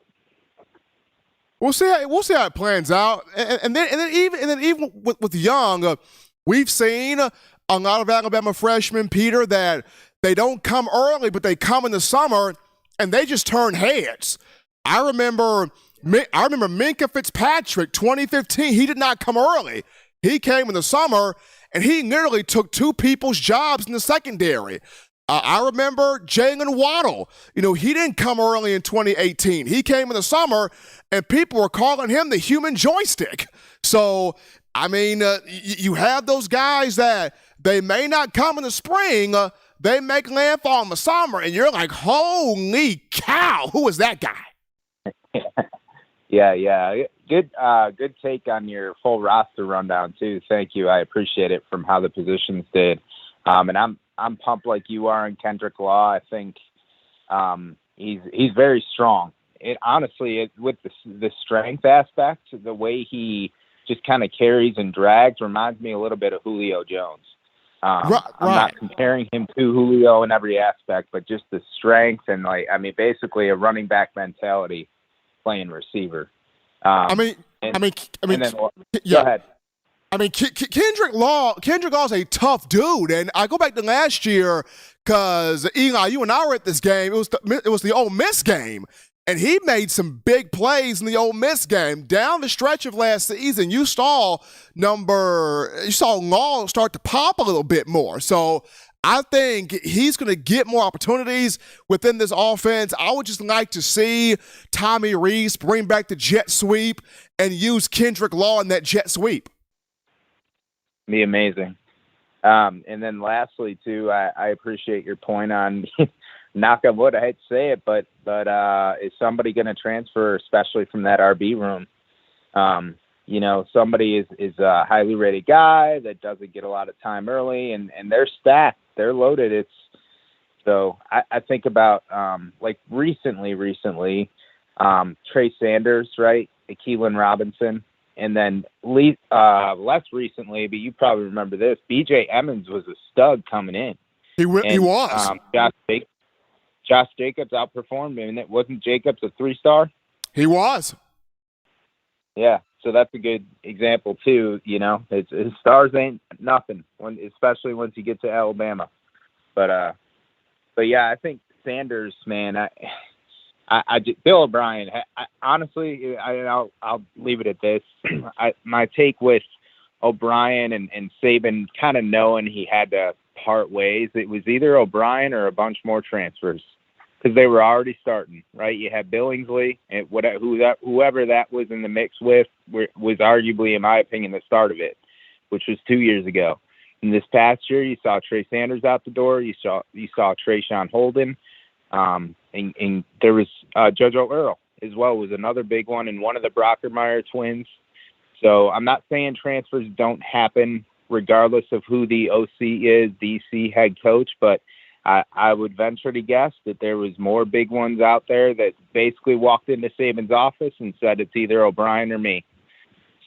S1: We'll see how it plans out, and then even with Young, we've seen a lot of Alabama freshmen, Peter, that they don't come early, but they come in the summer and they just turn heads. I remember Minkah Fitzpatrick, 2015. He did not come early. He came in the summer, and he literally took two people's jobs in the secondary. I remember Jalen Waddle. He didn't come early in 2018. He came in the summer, and people were calling him the human joystick. So, I mean, you have those guys that they may not come in the spring. They make landfall in the summer, and you're like, holy cow, who is that guy?
S12: Yeah. Good take on your full roster rundown too. Thank you. I appreciate it from how the positions did. And I'm pumped like you are in Kendrick Law. I think he's very strong. Honestly, with the strength aspect, the way he just kind of carries and drags reminds me a little bit of Julio Jones.
S1: Right.
S12: I'm not comparing him to Julio in every aspect, but just the strength and basically a running back mentality playing receiver.
S1: Go
S12: ahead.
S1: I mean, Kendrick Law's a tough dude, and I go back to last year because Eli, you and I were at this game. It was the Ole Miss game, and he made some big plays in the Ole Miss game. Down the stretch of last season, you saw Law start to pop a little bit more. So I think he's going to get more opportunities within this offense. I would just like to see Tommy Rees bring back the jet sweep and use Kendrick Law in that jet sweep.
S12: Be amazing. And then lastly, too, I appreciate your point on knock on wood. I hate to say it, but is somebody going to transfer, especially from that RB room? Somebody is a highly rated guy that doesn't get a lot of time early, and they're stacked. They're loaded. So I think about recently, Trey Sanders, right? Keelan Robinson. And then less recently, but you probably remember this, B.J. Emmons was a stud coming in.
S1: He was.
S12: Josh Jacobs outperformed him, and it wasn't Jacobs a 3-star?
S1: He was.
S12: Yeah, so that's a good example too. His stars ain't nothing, especially once you get to Alabama. But yeah, I think Sanders, man. Bill O'Brien. Honestly, I'll leave it at this. My take with O'Brien and Saban, kind of knowing he had to part ways, it was either O'Brien or a bunch more transfers because they were already starting. Right? You had Billingsley and whoever that was in the mix with was arguably, in my opinion, the start of it, which was 2 years ago. And this past year, you saw Trey Sanders out the door. You saw Trayshawn Holden. And there was JoJo Earl as well, was another big one, and one of the Brockermeyer twins. So I'm not saying transfers don't happen regardless of who the OC is, DC head coach, but I would venture to guess that there was more big ones out there that basically walked into Saban's office and said it's either O'Brien or me.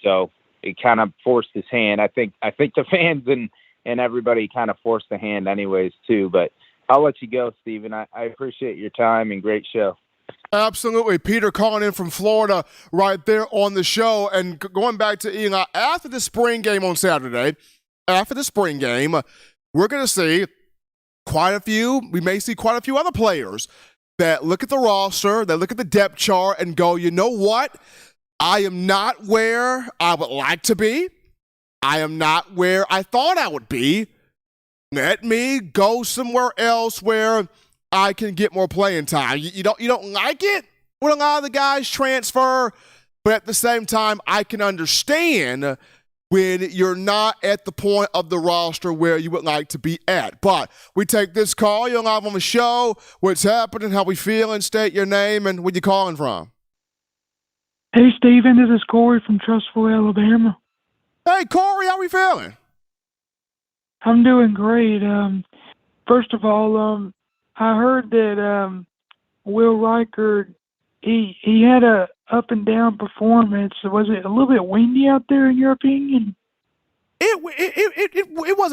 S12: So it kind of forced his hand. I think the fans and everybody kind of forced the hand anyways too, but I'll let you go, Steven. I appreciate your time and great show.
S1: Absolutely. Peter calling in from Florida right there on the show. And going back to Eli, after the spring game on Saturday, after the spring game, we're going to see we may see quite a few other players that look at the roster, that look at the depth chart and go, you know what? I am not where I would like to be. I am not where I thought I would be. Let me go somewhere else where I can get more playing time. You don't like it when a lot of the guys transfer, but at the same time, I can understand when you're not at the point of the roster where you would like to be at. But we take this call. You're live on the show. What's happening? How we feeling? State your name and where you calling from.
S13: Hey, Steven. This is Corey from Trussville, Alabama.
S1: Hey, Corey. How we feeling?
S13: I'm doing great. First of all, I heard that Will Riker, he had a up and down performance. Was it a little bit windy out there in your opinion?
S1: It was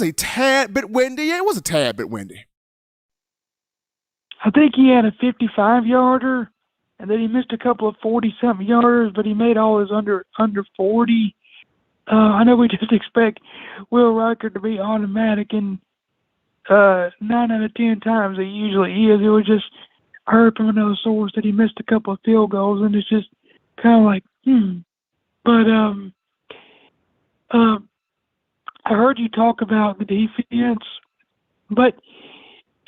S1: a tad bit windy. It was a tad bit windy.
S13: I think he had a 55-yarder, and then he missed a couple of 40-something yarders, but he made all his under 40. I know we just expect Will Riker to be automatic, and 9 out of 10 times he usually is. It was just heard from another source that he missed a couple of field goals, and it's just kind of like, But I heard you talk about the defense, but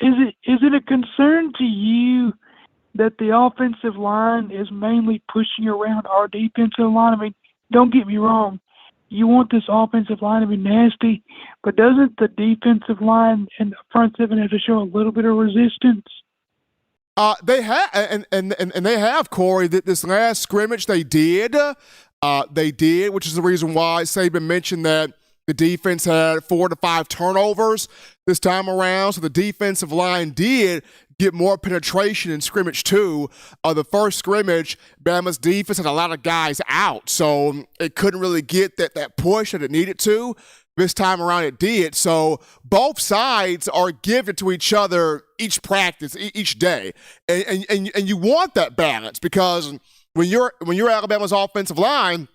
S13: is it a concern to you that the offensive line is mainly pushing around our defensive line? I mean, don't get me wrong. You want this offensive line to be nasty, but doesn't the defensive line and the front seven have to show a little bit of resistance?
S1: They have, and they have, Corey. That this last scrimmage they did, which is the reason why Saban mentioned that the defense had 4 to 5 turnovers this time around. So the defensive line did get more penetration in scrimmage 2. The first scrimmage, Bama's defense had a lot of guys out, so it couldn't really get that push that it needed to. This time around it did. So both sides are giving to each other each practice, each day. And you want that balance, because when you're Alabama's offensive line,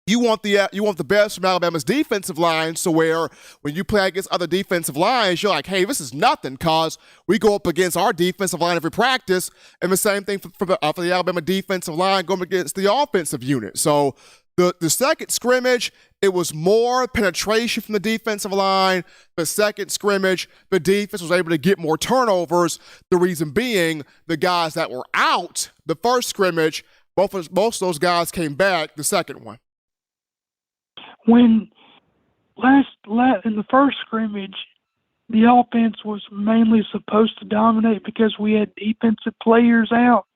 S1: you want the best from Alabama's defensive line, so where when you play against other defensive lines, you're like, hey, this is nothing, because we go up against our defensive line every practice, and the same thing for the Alabama defensive line going against the offensive unit. So the second scrimmage, it was more penetration from the defensive line. The second scrimmage, the defense was able to get more turnovers. The reason being, the guys that were out the first scrimmage, most of those guys came back the second one.
S13: When in the first scrimmage, the offense was mainly supposed to dominate because we had defensive players out.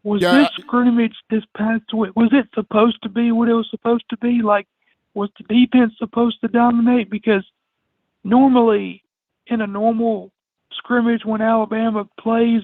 S13: Was this scrimmage this past week, was it supposed to be what it was supposed to be? Like, was the defense supposed to dominate? Because normally in a normal scrimmage when Alabama plays,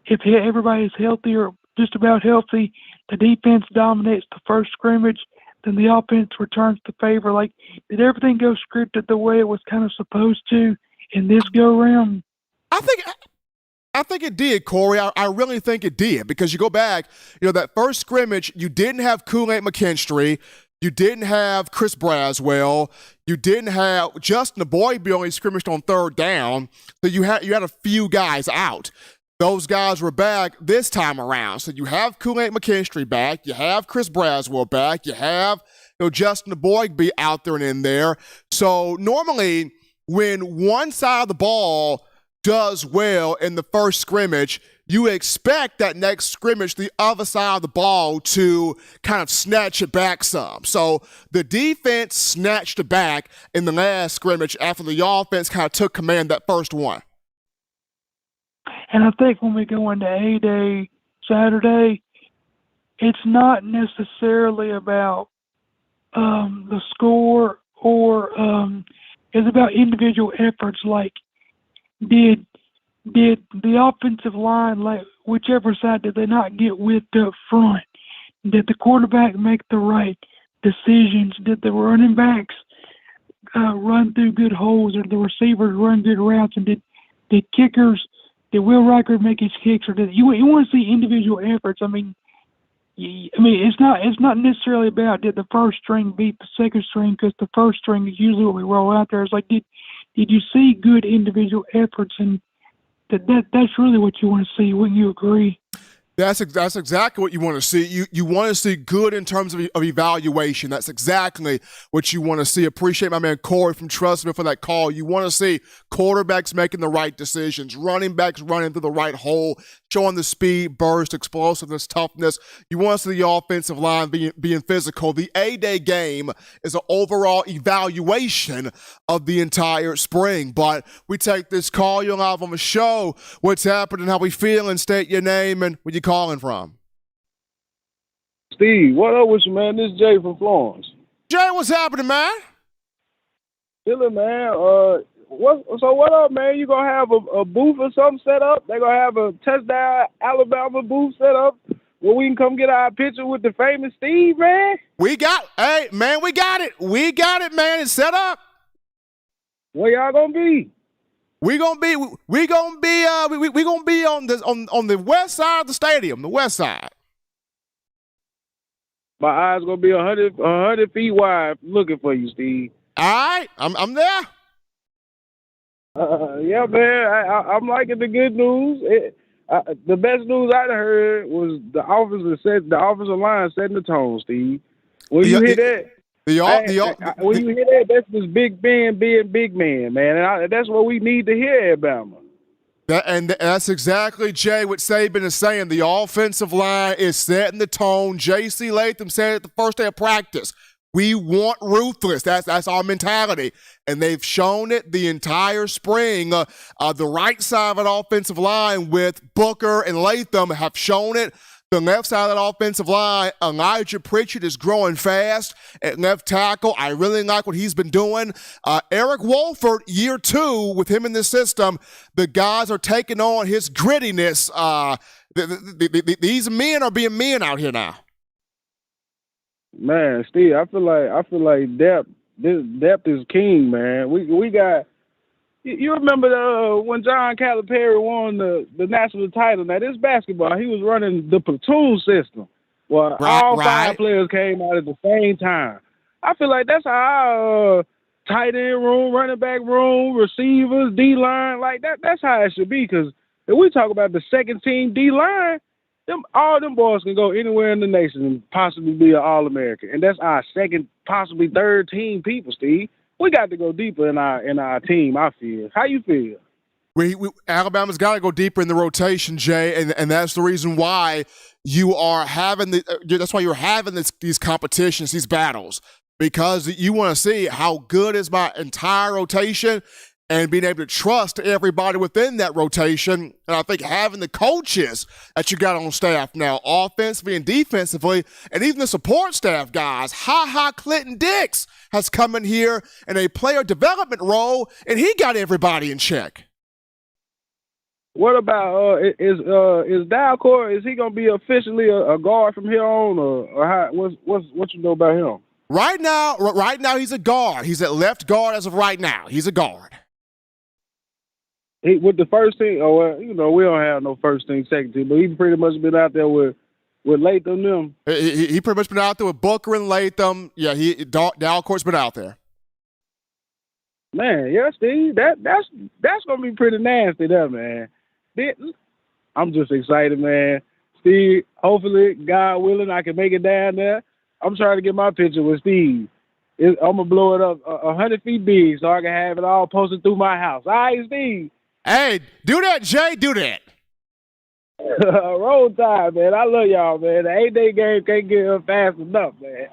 S13: if everybody's healthy or just about healthy, the defense dominates the first scrimmage, then the offense returns the favor. Like, did everything go scripted the way it was kind of supposed to in this go-round?
S1: I think it did, Corey. I really think it did, because you go back, that first scrimmage, you didn't have Kool-Aid McKinstry, you didn't have Chris Braswell, you didn't have Justin Boyd only scrimmaged on third down, so you had a few guys out. Those guys were back this time around. So you have Kool-Aid McKinstry back, you have Chris Braswell back, you have Justin Boyd be out there and in there. So normally when one side of the ball does well in the first scrimmage, you expect that next scrimmage, the other side of the ball to kind of snatch it back some. So the defense snatched it back in the last scrimmage after the offense kind of took command that first one.
S13: And I think when we go into A-Day Saturday, it's not necessarily about the score or it's about individual efforts. Like, did the offensive line, like whichever side, did they not get whipped up front? Did the quarterback make the right decisions? Did the running backs run through good holes? Or did the receivers run good routes? And did kickers, did Will Riker make his kicks? Or did you want to see individual efforts? I mean, I mean, it's not necessarily about did the first string beat the second string, because the first string is usually what we roll out there. It's like, did you see good individual efforts? And that's really what you want to see. Wouldn't you agree?
S1: That's exactly what you want to see. You want to see good in terms of evaluation. That's exactly what you want to see. Appreciate my man Corey from Trustman for that call. You want to see quarterbacks making the right decisions, running backs running through the right hole, showing the speed, burst, explosiveness, toughness. You want to see the offensive line being physical. The A-Day game is an overall evaluation of the entire spring. But we take this call. You're live on the show. What's happening? How we feeling? State your name and where you calling from?
S14: Steve, what up with you, man? This is Jay from Florence.
S1: Jay, what's happening, man?
S14: Chillin', man. What up, man? You gonna have a booth or something set up? They gonna have a Touchdown Alabama booth set up where we can come get our picture with the famous Steve, man?
S1: We got it. We got it, man. It's set up.
S14: Where y'all gonna be?
S1: We gonna be on the west side of the stadium, the west side.
S14: My eyes gonna be 100 feet wide looking for you, Steve.
S1: All right, I'm there.
S14: Yeah, man, I'm liking the good news. The best news I heard was the offensive line setting the tone, Steve. When you hear that? When you hear that, that's just Big Ben being big man, man. And that's what we need to hear, Alabama.
S1: That's exactly, Jay, what Saban is saying. The offensive line is setting the tone. J.C. Latham said it the first day of practice. We want ruthless. That's our mentality. And they've shown it the entire spring. The right side of an offensive line with Booker and Latham have shown it. The left side of that offensive line, Elijah Pritchard is growing fast at left tackle. I really like what he's been doing. Eric Wolford, year 2 with him in the system. The guys are taking on his grittiness. These men are being men out here now.
S14: Man, Steve, I feel like depth is king, man. We got. You remember when John Calipari won the national title? Now, this basketball, he was running the platoon system. Well, all 5 players came out at the same time. I feel like that's how our tight end room, running back room, receivers, D-line, like that's how it should be. Because if we talk about the second team D-line, all them boys can go anywhere in the nation and possibly be an All-American. And that's our second, possibly third team people, Steve. We got to go deeper in our team, I feel. How you feel?
S1: Alabama's got to go deeper in the rotation, Jay, and that's the reason why you are having that's why you're having these competitions, these battles, because you want to see how good is my entire rotation and being able to trust everybody within that rotation. And I think having the coaches that you got on staff now, offensively and defensively, and even the support staff guys, Clinton Dix has come in here in a player development role, and he got everybody in check.
S14: What about is Dalcourt? Is he gonna be officially a guard from here on, or how? What you know about him?
S1: Right now he's a guard. He's at left guard as of right now. He's a guard.
S14: With the first team, we don't have no first team, second team, but he pretty much been out there with Latham them.
S1: He pretty much been out there with Booker and Latham. Yeah, Dalcourt's been out there.
S14: Man, yeah, Steve, that's gonna be pretty nasty, there, man. I'm just excited, man. Steve, hopefully, God willing, I can make it down there. I'm trying to get my picture with Steve. I'm gonna blow it up 100 feet big so I can have it all posted through my house. All right, Steve.
S1: Hey, do that, Jay. Do that.
S14: Roll Tide, man. I love y'all, man. The 8-day game can't get up fast enough, man.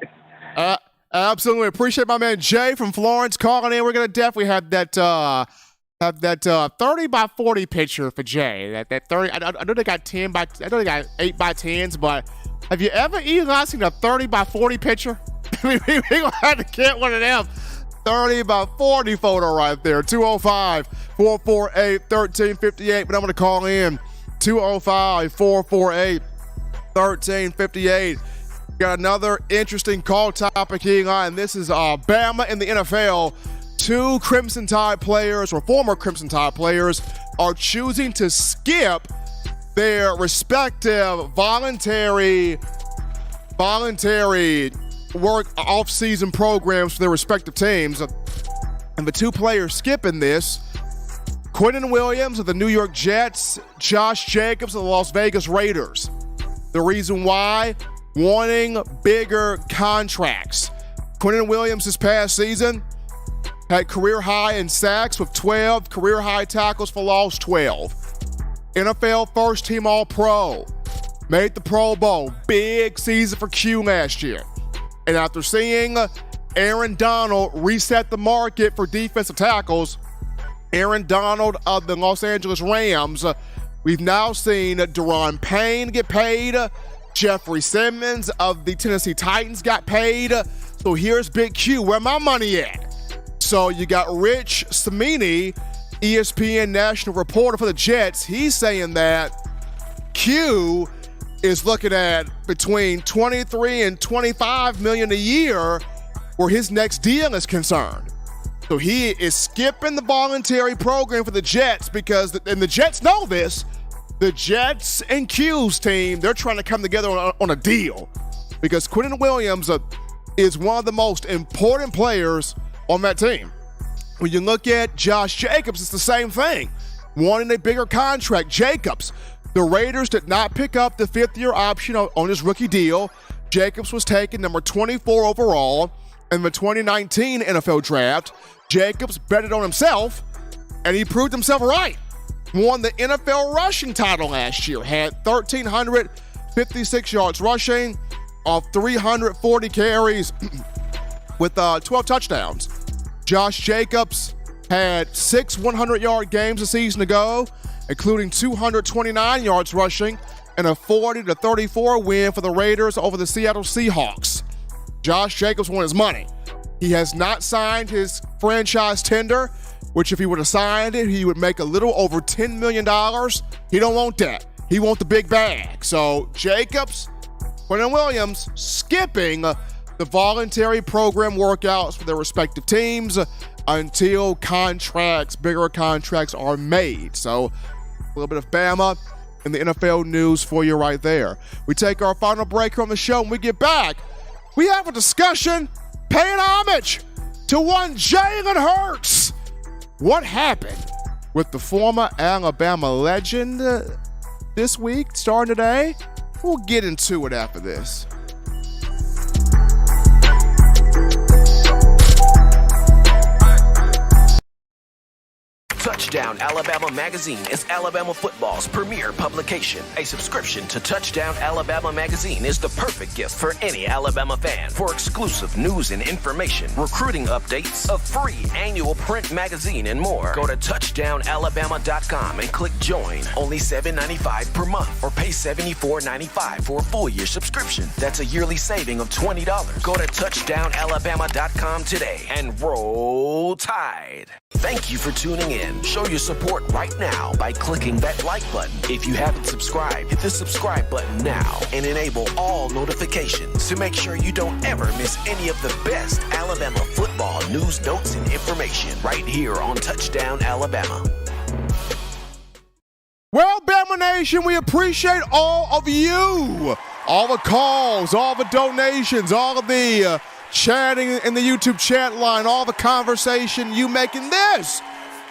S1: Absolutely. Appreciate my man Jay from Florence calling in. We're going to definitely have that 30 by 40 picture for Jay. That 30. I know they got 10 by. I know they got 8 by 10s, but have you ever even seen a 30 by 40 picture? I mean, we're going to have to get one of them. 30 by 40 photo right there. 205-448-1358. But I'm going to call in 205-448-1358. Got another interesting call topic here, and this is Bama in the NFL. 2 Crimson Tide players, or former Crimson Tide players, are choosing to skip their respective voluntary voluntary work off-season programs for their respective teams. And the two players skipping this, Quinnen Williams of the New York Jets, Josh Jacobs of the Las Vegas Raiders. The reason why? Wanting bigger contracts. Quinnen Williams this past season had career high in sacks with 12, career high tackles for loss 12. NFL first team All-Pro. Made the Pro Bowl. Big season for Q last year. And after seeing Aaron Donald reset the market for defensive tackles, Aaron Donald of the Los Angeles Rams, we've now seen Daron Payne get paid. Jeffrey Simmons of the Tennessee Titans got paid. So here's Big Q. Where my money at? So you got Rich Cimini, ESPN national reporter for the Jets. He's saying that Q is looking at between $23 and $25 million a year where his next deal is concerned. So he is skipping the voluntary program for the Jets because, and the Jets know this, the Jets and Q's team, they're trying to come together on a deal because Quinnen Williams is one of the most important players on that team. When you look at Josh Jacobs, it's the same thing. Wanting a bigger contract. Jacobs, the Raiders did not pick up the fifth-year option on his rookie deal. Jacobs was taken number 24 overall in the 2019 NFL Draft. Jacobs betted on himself, and he proved himself right. Won the NFL rushing title last year. Had 1,356 yards rushing off 340 carries with 12 touchdowns. Josh Jacobs had 6 100-yard games a season ago, including 229 yards rushing and a 40-34 win for the Raiders over the Seattle Seahawks. Josh Jacobs won his money. He has not signed his franchise tender, which if he would have signed it, he would make a little over $10 million. He don't want that. He wants the big bag. So Jacobs, Quinnen Williams, skipping the voluntary program workouts for their respective teams until bigger contracts are made. So a little bit of Bama in the NFL news for you right there. We take our final break here on the show. When we get back, we have a discussion paying homage to one Jalen Hurts. What happened with the former Alabama legend this week, starting today? We'll get into it after this.
S9: Touchdown Alabama Magazine is Alabama football's premier publication. A subscription to Touchdown Alabama Magazine is the perfect gift for any Alabama fan. For exclusive news and information, recruiting updates, a free annual print magazine, and more, go to touchdownalabama.com and click join. Only $7.95 per month or pay $74.95 for a full year subscription. That's a yearly saving of $20. Go to touchdownalabama.com today and roll Tide. Thank you for tuning in. Show your support right now by clicking that like button. If you haven't subscribed, hit the subscribe button now and enable all notifications to make sure you don't ever miss any of the best Alabama football news, notes, and information right here on Touchdown Alabama.
S1: Well, Bama Nation, we appreciate all of you. All the calls, all the donations, all of the chatting in the YouTube chat line, all the conversation, you making this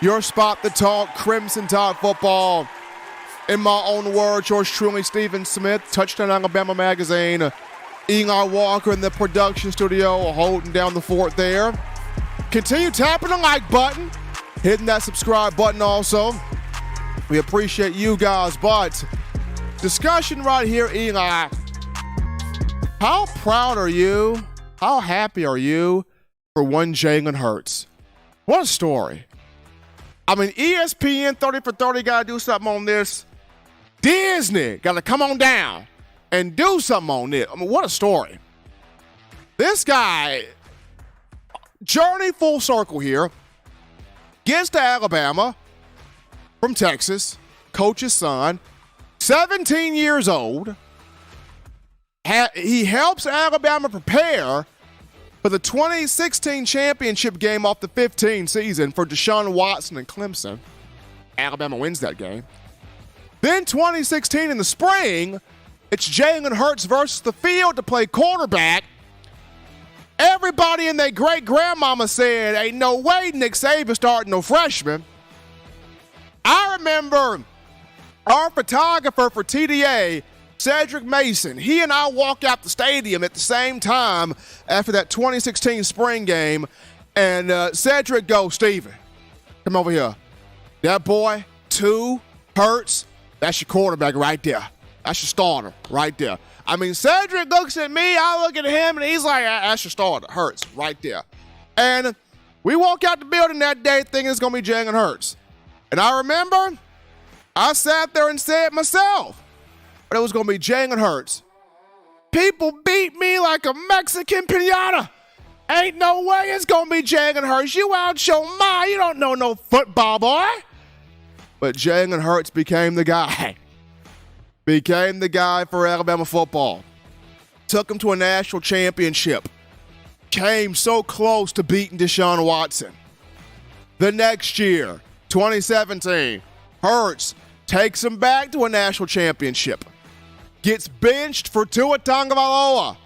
S1: your spot to talk Crimson Tide football. In my own words, yours truly, Stephen Smith, Touchdown Alabama Magazine. Eli Walker in the production studio holding down the fort there. Continue tapping the like button, hitting that subscribe button also. We appreciate you guys, but discussion right here, Eli. How proud are you? How happy are you for one Jalen Hurts? What a story. I mean, ESPN 30 for 30 got to do something on this. Disney got to come on down and do something on this. I mean, what a story. This guy, journey full circle here, gets to Alabama from Texas, coach's son, 17 years old. He helps Alabama prepare for the 2016 championship game off the 15 season for Deshaun Watson and Clemson. Alabama wins that game. Then 2016 in the spring, It's Jalen Hurts versus the field to play quarterback. Everybody and their great-grandmama said, ain't no way Nick Saban starting no freshman. I remember our photographer for TDA, Cedric Mason, he and I walk out the stadium at the same time after that 2016 spring game, and Cedric goes, Steven, come over here. That boy, 2, Hurts, that's your quarterback right there. That's your starter right there. I mean, Cedric looks at me, I look at him, and he's like, that's your starter, Hurts, right there. And we walk out the building that day thinking it's going to be Jalen Hurts. And I remember I sat there and said myself, but it was going to be Jalen Hurts. People beat me like a Mexican piñata. Ain't no way it's going to be Jalen Hurts. You out your mind. You don't know no football, boy. But Jalen Hurts became the guy. Became the guy for Alabama football. Took him to a national championship. Came so close to beating Deshaun Watson. The next year, 2017, Hurts takes him back to a national championship. Gets benched for Tua Tagovailoa.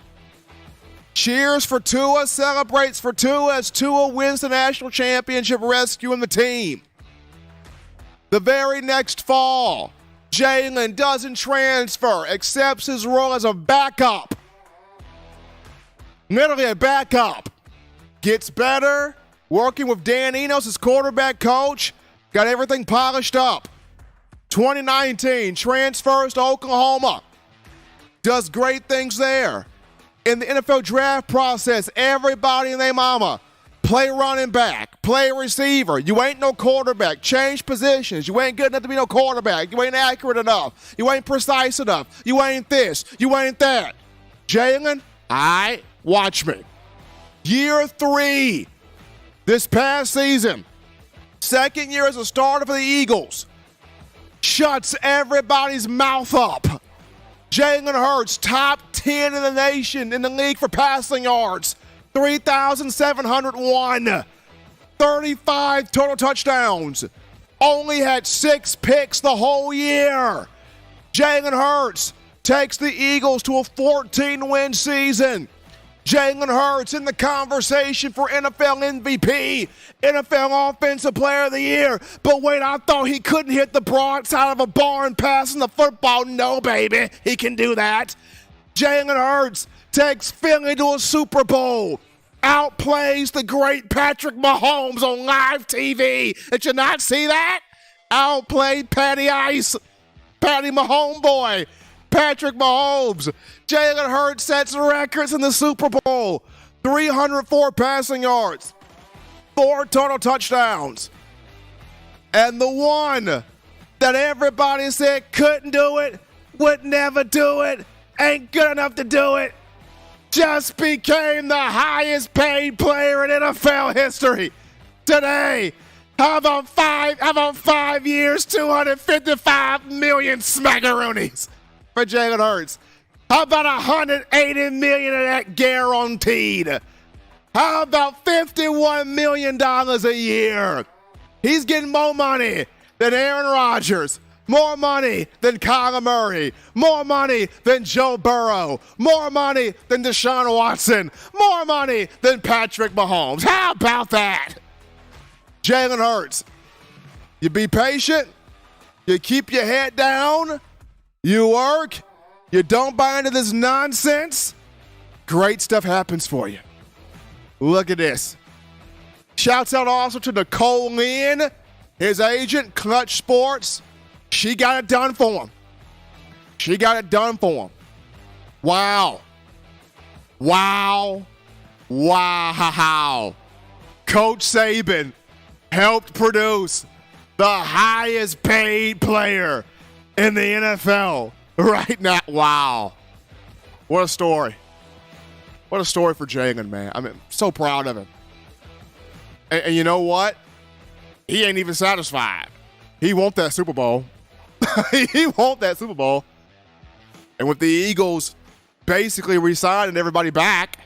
S1: Cheers for Tua, celebrates for Tua as Tua wins the national championship, rescuing the team. The very next fall, Jalen doesn't transfer, accepts his role as a backup. Literally a backup. Gets better, working with Dan Enos as quarterback coach, got everything polished up. 2019, transfers to Oklahoma. Does great things there. In the NFL draft process, everybody and their mama, play running back, play receiver. You ain't no quarterback. Change positions. You ain't good enough to be no quarterback. You ain't accurate enough. You ain't precise enough. You ain't this. You ain't that. Jalen, watch me. Year 3, this past season, second year as a starter for the Eagles, shuts everybody's mouth up. Jalen Hurts, top 10 in the nation in the league for passing yards. 3,701. 35 total touchdowns. Only had 6 picks the whole year. Jalen Hurts takes the Eagles to a 14-win season. Jalen Hurts in the conversation for NFL MVP, NFL Offensive Player of the Year. But wait, I thought he couldn't hit the broadside of a barn passing the football. No, baby, he can do that. Jalen Hurts takes Philly to a Super Bowl. Outplays the great Patrick Mahomes on live TV. Did you not see that? Outplayed Patty Ice, Patty Mahomes boy. Patrick Mahomes. Jalen Hurts sets records in the Super Bowl. 304 passing yards. 4 total touchdowns. And the one that everybody said couldn't do it, would never do it, ain't good enough to do it, just became the highest paid player in NFL history today. How about 5 years, 255 million smackaroonies for Jalen Hurts? How about $180 million of that guaranteed? How about $51 million a year? He's getting more money than Aaron Rodgers, more money than Kyler Murray, more money than Joe Burrow, more money than Deshaun Watson, more money than Patrick Mahomes. How about that? Jalen Hurts, you be patient, you keep your head down, you work, you don't buy into this nonsense, great stuff happens for you. Look at this. Shouts out also to Nicole Lynn, his agent, Clutch Sports. She got it done for him. She got it done for him. Wow. Wow. Wow. Coach Saban helped produce the highest paid player in the NFL right now. Wow. What a story. What a story for Jalen, man. I mean, so proud of him. And you know what? He ain't even satisfied. He wants that Super Bowl. He wants that Super Bowl. And with the Eagles basically re-signing everybody back,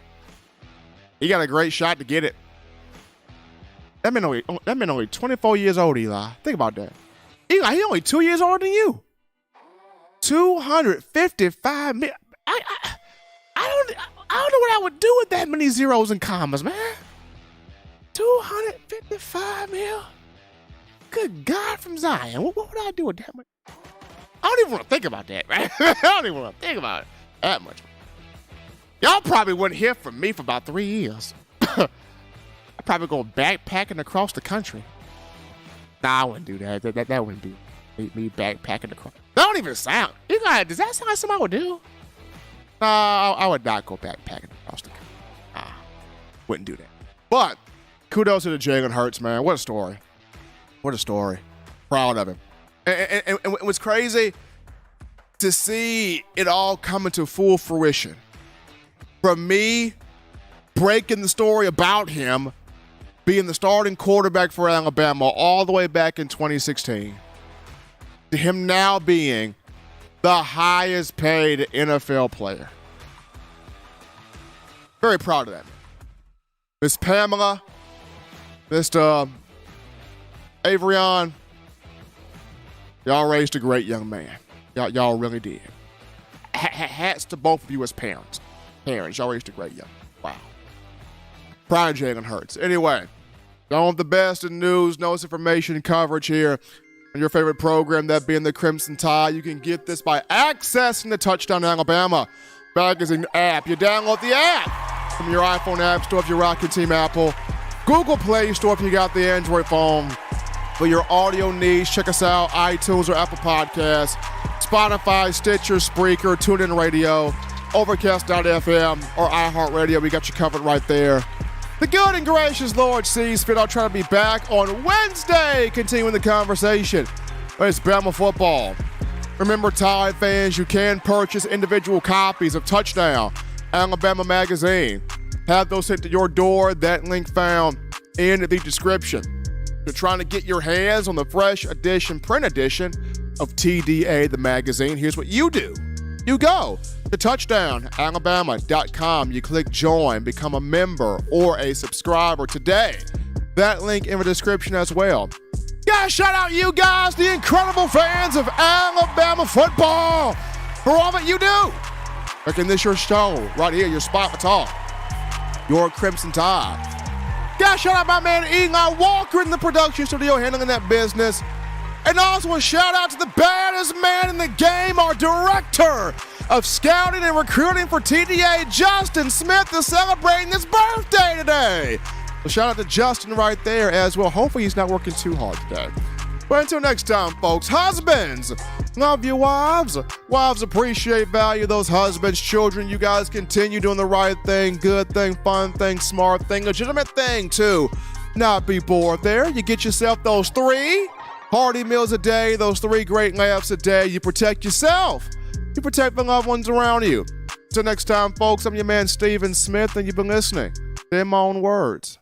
S1: he got a great shot to get it. That man only 24 years old, Eli. Think about that. Eli, he only 2 years older than you. $255 million. I don't know what I would do with that many zeros and commas, man. $255 million. Good God from Zion. What would I do with that much? I don't even want to think about that, right? I don't even want to think about it that much. Y'all probably wouldn't hear from me for about 3 years. I'd probably go backpacking across the country. Nah, I wouldn't do that. That wouldn't be me backpacking across. That don't even sound. Does that sound like something I would do? Nah, I would not go backpacking across the country. Nah, wouldn't do that. But kudos to the Jalen Hurts, man. What a story. What a story. Proud of him. And what's crazy to see it all coming to full fruition. From me breaking the story about him being the starting quarterback for Alabama all the way back in 2016 to him now being the highest paid NFL player. Very proud of that. Miss Pamela, Mr. Averion, y'all raised a great young man. Y'all really did. Hats to both of you as parents. Y'all raised a great young man. Wow. Proud of Jalen Hurts. Anyway, on the best in news, notes, information, coverage here on your favorite program, that being the Crimson Tide. You can get this by accessing the Touchdown Alabama Magazine app. You download the app from your iPhone app store if you're rocking Team Apple, Google Play Store if you got the Android phone. For your audio needs, check us out, iTunes or Apple Podcasts, Spotify, Stitcher, Spreaker, TuneIn Radio, Overcast.fm, or iHeartRadio. We got you covered right there. The good and gracious Lord sees fit. I'll try to be back on Wednesday, continuing the conversation. It's Bama football. Remember, Tide fans, you can purchase individual copies of Touchdown Alabama Magazine. Have those sent to your door. That link found in the description. If you're trying to get your hands on the fresh edition, print edition of TDA, the magazine, here's what you do. You go to touchdownalabama.com. You click join, become a member or a subscriber today. That link in the description as well. Gotta shout out you guys, the incredible fans of Alabama football, for all that you do. Making this your show right here, your spot to talk. Your Crimson Tide. Gotta shout out my man Eli Walker in the production studio handling that business. And also a shout out to the baddest man in the game, our director of scouting and recruiting for TDA, Justin Smith, is celebrating his birthday today. So shout out to Justin right there as well. Hopefully he's not working too hard today. But until next time, folks, husbands, love your wives. Wives appreciate, value those husbands. Children, you guys continue doing the right thing, good thing, fun thing, smart thing, legitimate thing too. Not be bored there. You get yourself those 3 hearty meals a day, those 3 great laughs a day. You protect yourself. You protect the loved ones around you. Until next time, folks, I'm your man, Steven Smith, and you've been listening to In My Own Words.